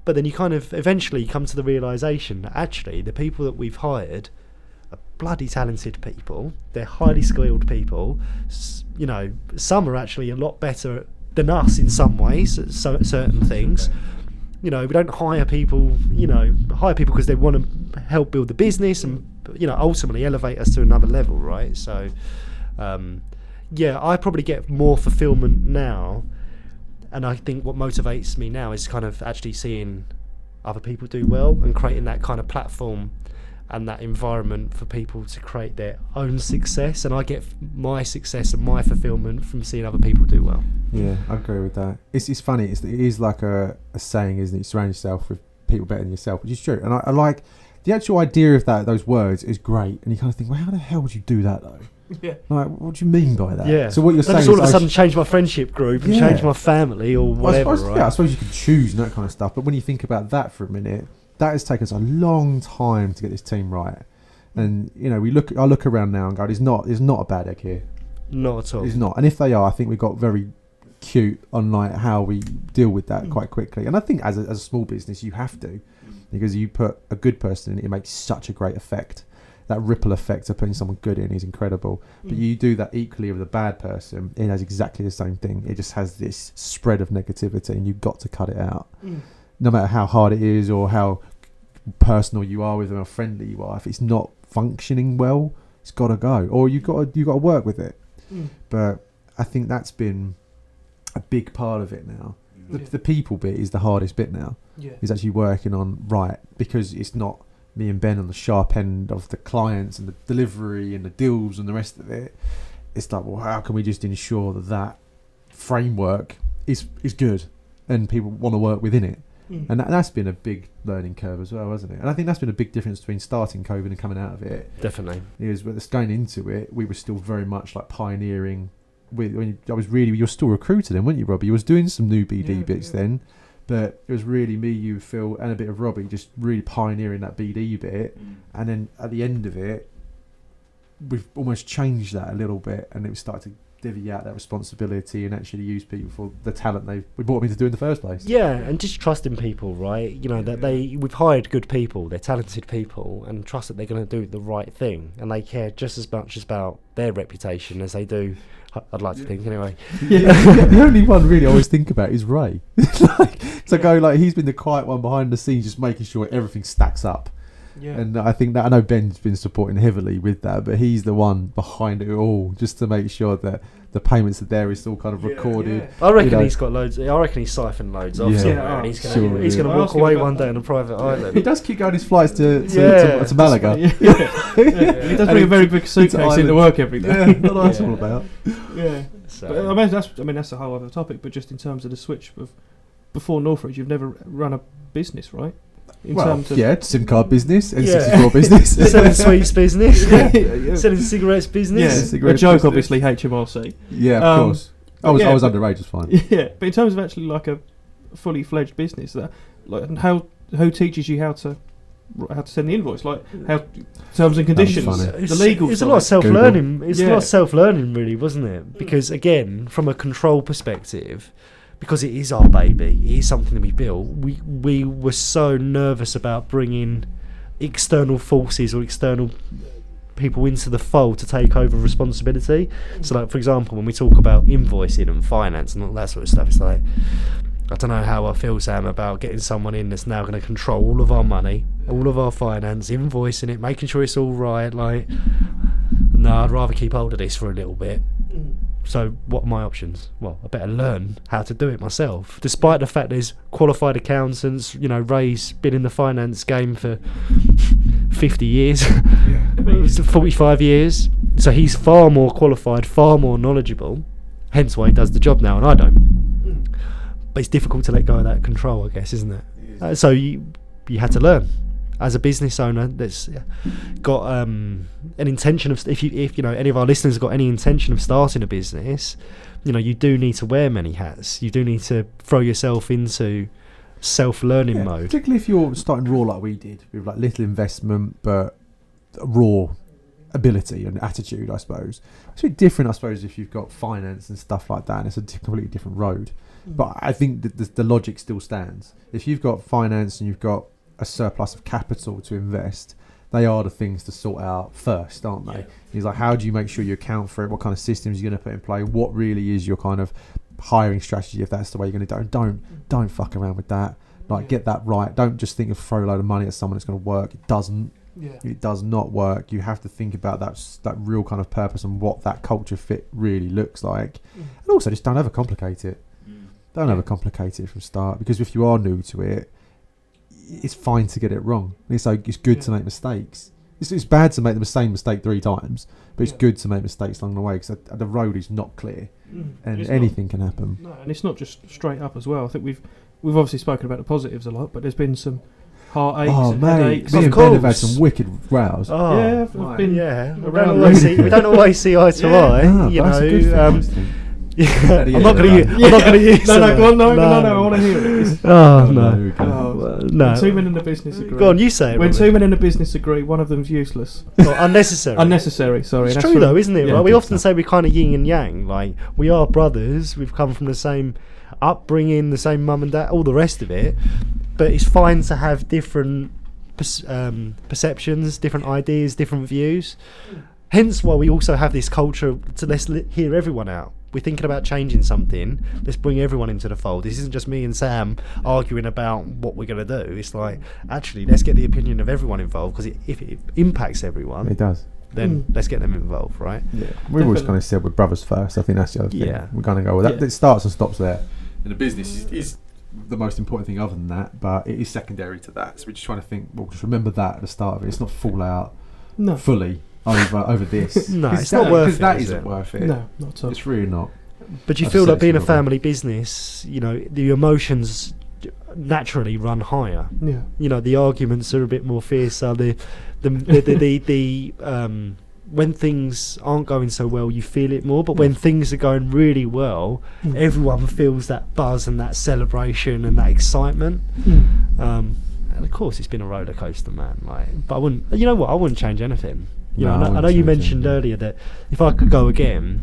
But then you kind of eventually come to the realisation that actually the people that we've hired are bloody talented people. They're highly skilled people. You know, some are actually a lot better than us in some ways at certain things. You know, we don't hire people, because they want to help build the business and, ultimately elevate us to another level, right? So, I probably get more fulfillment now. And I think what motivates me now is kind of actually seeing other people do well and creating that kind of platform and that environment for people to create their own success. And I get my success and my fulfillment from seeing other people do well. Yeah, I agree with that. It's funny. It is like a saying, isn't it? You surround yourself with people better than yourself, which is true. And I like the actual idea of those words is great. And you kind of think, well, how the hell would you do that though? Yeah. Like, what do you mean by that? Yeah. So what you're saying just is all of a sudden change my friendship group and change my family or whatever, right? Yeah, I suppose you can choose and that kind of stuff. But when you think about that for a minute, that has taken us a long time to get this team right. And I look around now and go, there's not a bad egg here. Not at all. It's not. And if they are, I think we got very cute on like how we deal with that quite quickly. And I think as a small business, you have to, because you put a good person in, it makes such a great effect. That ripple effect of putting someone good in is incredible. But you do that equally with a bad person, it has exactly the same thing. It just has this spread of negativity, and you've got to cut it out. No matter how hard it is or how personal you are with them or friendly you are, if it's not functioning well, it's got to go, or you got to work with it. But I think that's been a big part of it now. The people bit is the hardest bit now. Is actually working on because it's not me and Ben on the sharp end of the clients and the delivery and the deals and the rest of it. It's like, well, how can we just ensure that framework is good and people want to work within it? And that's been a big learning curve as well, hasn't it? And I think that's been a big difference between starting COVID and coming out of it. Definitely. Because going into it, we were still very much like pioneering. You're still recruiting them, weren't you, Robbie? You was doing some new BD bits then, but it was really me, you, Phil, and a bit of Robbie just really pioneering that BD bit. And then at the end of it, we've almost changed that a little bit, and it started to divvy out that responsibility and actually use people for the talent we brought them in to do in the first place. Yeah, and just trusting people, right? We've hired good people, they're talented people, and trust that they're going to do the right thing, and they care just as much about their reputation as they do. I'd like to think, anyway. The only one really I always think about is Ray. He's been the quiet one behind the scenes, just making sure everything stacks up. Yeah. And I think that I know Ben's been supporting heavily with that, but he's the one behind it all, just to make sure that the payments are there, it's all kind of recorded. Yeah. I reckon he's got loads. I reckon he's siphoned loads off somewhere, and he's going to walk away one day on a private island. He does keep going his flights to Malaga. He does bring a very big suitcase into work every day. Yeah, that's what it's all about. Yeah. So. But, that's a whole other topic. But just in terms of the switch of before Northreach, you've never run a business, right? SIM card business, N64 business, selling sweets business, selling cigarettes business. A joke, obviously, HMRC. Yeah, of course. I was underage, it's fine. Yeah, but in terms of actually like a fully fledged business, who teaches you how to send the invoice, like how terms and conditions, the legal. It's a lot of self-learning. It's a lot of self-learning, really, wasn't it? Because again, from a control perspective, because it is our baby, it is something that we built, we were so nervous about bringing external forces or external people into the fold to take over responsibility. So like, for example, when we talk about invoicing and finance and all that sort of stuff, it's like, I don't know how I feel, Sam, about getting someone in that's now going to control all of our money, all of our finance, invoicing it, making sure it's all right. Like, no, I'd rather keep hold of this for a little bit. So what are my options? Well, I better learn how to do it myself. Despite the fact there's qualified accountants, Ray's been in the finance game for 50 years, 45 years. So he's far more qualified, far more knowledgeable, hence why he does the job now and I don't. But it's difficult to let go of that control, I guess, isn't it? So you had to learn. As a business owner that's got an intention of, if any of our listeners have got any intention of starting a business, you do need to wear many hats. You do need to throw yourself into self-learning mode. Particularly if you're starting raw like we did, with like little investment but raw ability and attitude, I suppose. It's a bit different, I suppose, if you've got finance and stuff like that, and it's a completely different road. But I think that the logic still stands. If you've got finance and you've got a surplus of capital to invest, they are the things to sort out first, aren't they? Yeah. He's like, how do you make sure you account for it? What kind of systems you're going to put in play? What really is your kind of hiring strategy, if that's the way you're going to do it? Don't fuck around with that. Like, get that right. Don't just think of throw a load of money at someone that's going to work. It doesn't. Yeah. It does not work. You have to think about that real kind of purpose and what that culture fit really looks like. And also, just don't overcomplicate it. Don't overcomplicate it from start, because if you are new to it, it's fine to get it wrong. It's good to make mistakes. It's bad to make the same mistake 3 times, but it's good to make mistakes along the way, because the road is not clear, and anything can happen. No, and it's not just straight up as well. I think we've obviously spoken about the positives a lot, but there's been some heartaches and headaches. Me and Ben have had some wicked rows. Oh, yeah, I've been we don't always see eye to eye. You that's a good know, thing, I'm not going to use. No, I want to hear it. Oh no. When 2 men in the business agree. Go on, you say it. When Robert. 2 men in the business agree, one of them's useless. Unnecessary. Unnecessary. Sorry. It's that's true from- though, isn't it? Yeah, Right? We good often stuff. say we're kind of yin and yang. Like, we are brothers. We've come from the same upbringing, the same mum and dad, all the rest of it. But it's fine to have different perceptions, different ideas, different views. Hence why we also have this culture to hear everyone out. We're thinking about changing something. Let's bring everyone into the fold. This isn't just me and Sam arguing about what we're going to do. It's like, actually, let's get the opinion of everyone involved, because if it impacts everyone, It does. then let's get them involved, right? Yeah, we've always kind of said we're brothers first. I think that's the other thing. Yeah. We're going to go with that. Yeah. It starts and stops there. And the business is the most important thing other than that, but it is secondary to that. So we're just trying to think, well, just remember that at the start of it. It's not fall out fully over this. No, it's not worth it. Because that is isn't it? worth it. No, not at all. It's really not. But you I've feel said like being a it's not family business, you know, the emotions naturally run higher. Yeah. You know, the arguments are a bit more fiercer. The when things aren't going so well, you feel it more. But when things are going really well, everyone feels that buzz and that celebration and that excitement. And of course, it's been a roller coaster, man. Like, but I wouldn't. You know what? I wouldn't change anything. You No, know, I I know wouldn't you change mentioned anything. earlier that if I could go again,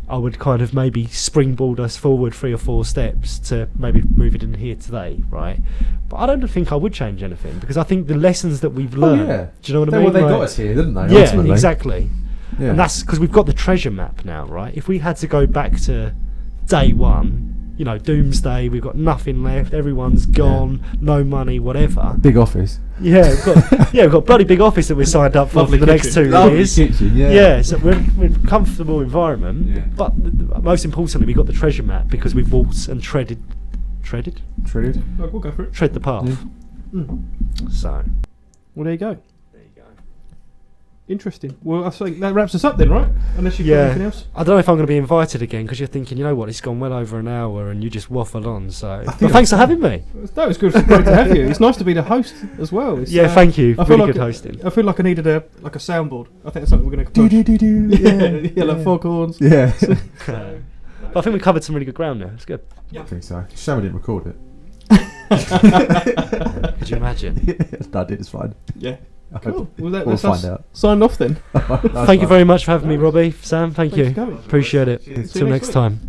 I would kind of maybe springboard us forward 3 or 4 steps to maybe move it in here today, right? But I don't think I would change anything, because I think the lessons that we've learned. yeah. Do you know what I Well, mean? they Like- got us here, didn't they? yeah, ultimately? exactly. Yeah. And that's because we've got the treasure map now, right? If we had to go back to day one, you know, doomsday, we've got nothing left, everyone's gone, no money, whatever. Big office. Yeah, we've got a bloody big office that we're signed up for Lovely the next 2 Lovely years. kitchen, yeah. Yeah, so we're in a comfortable environment, Yeah. but most importantly, we got the treasure map because we've walked and treaded, Treated. We'll go for it. tread the path. Yeah. So Well, there you go. there you go. Interesting. Well, I think that wraps us up then, right? Unless you've got anything else. I don't know if I'm going to be invited again, because you're thinking, you know what, it's gone well over an hour and you just waffle on. So, think well, thanks for having me. No, it's good. It's great to have you. It's nice to be the host as well. It's, Yeah, thank you. I feel Really like good hosting. I feel like I needed a soundboard. I think that's something we're going to push. Yeah, like foghorns. Yeah. But I think we covered some really good ground there. It's good. I think so. Shame we didn't record it. Could you imagine? No, I did. It's fine. Yeah. I Cool. hope- Well, We'll that's find us out. signed off then. Nice Thank you one. very much for having me, Robbie. Sam, thank Thanks you. for coming. Appreciate it. See you Till next next week. time.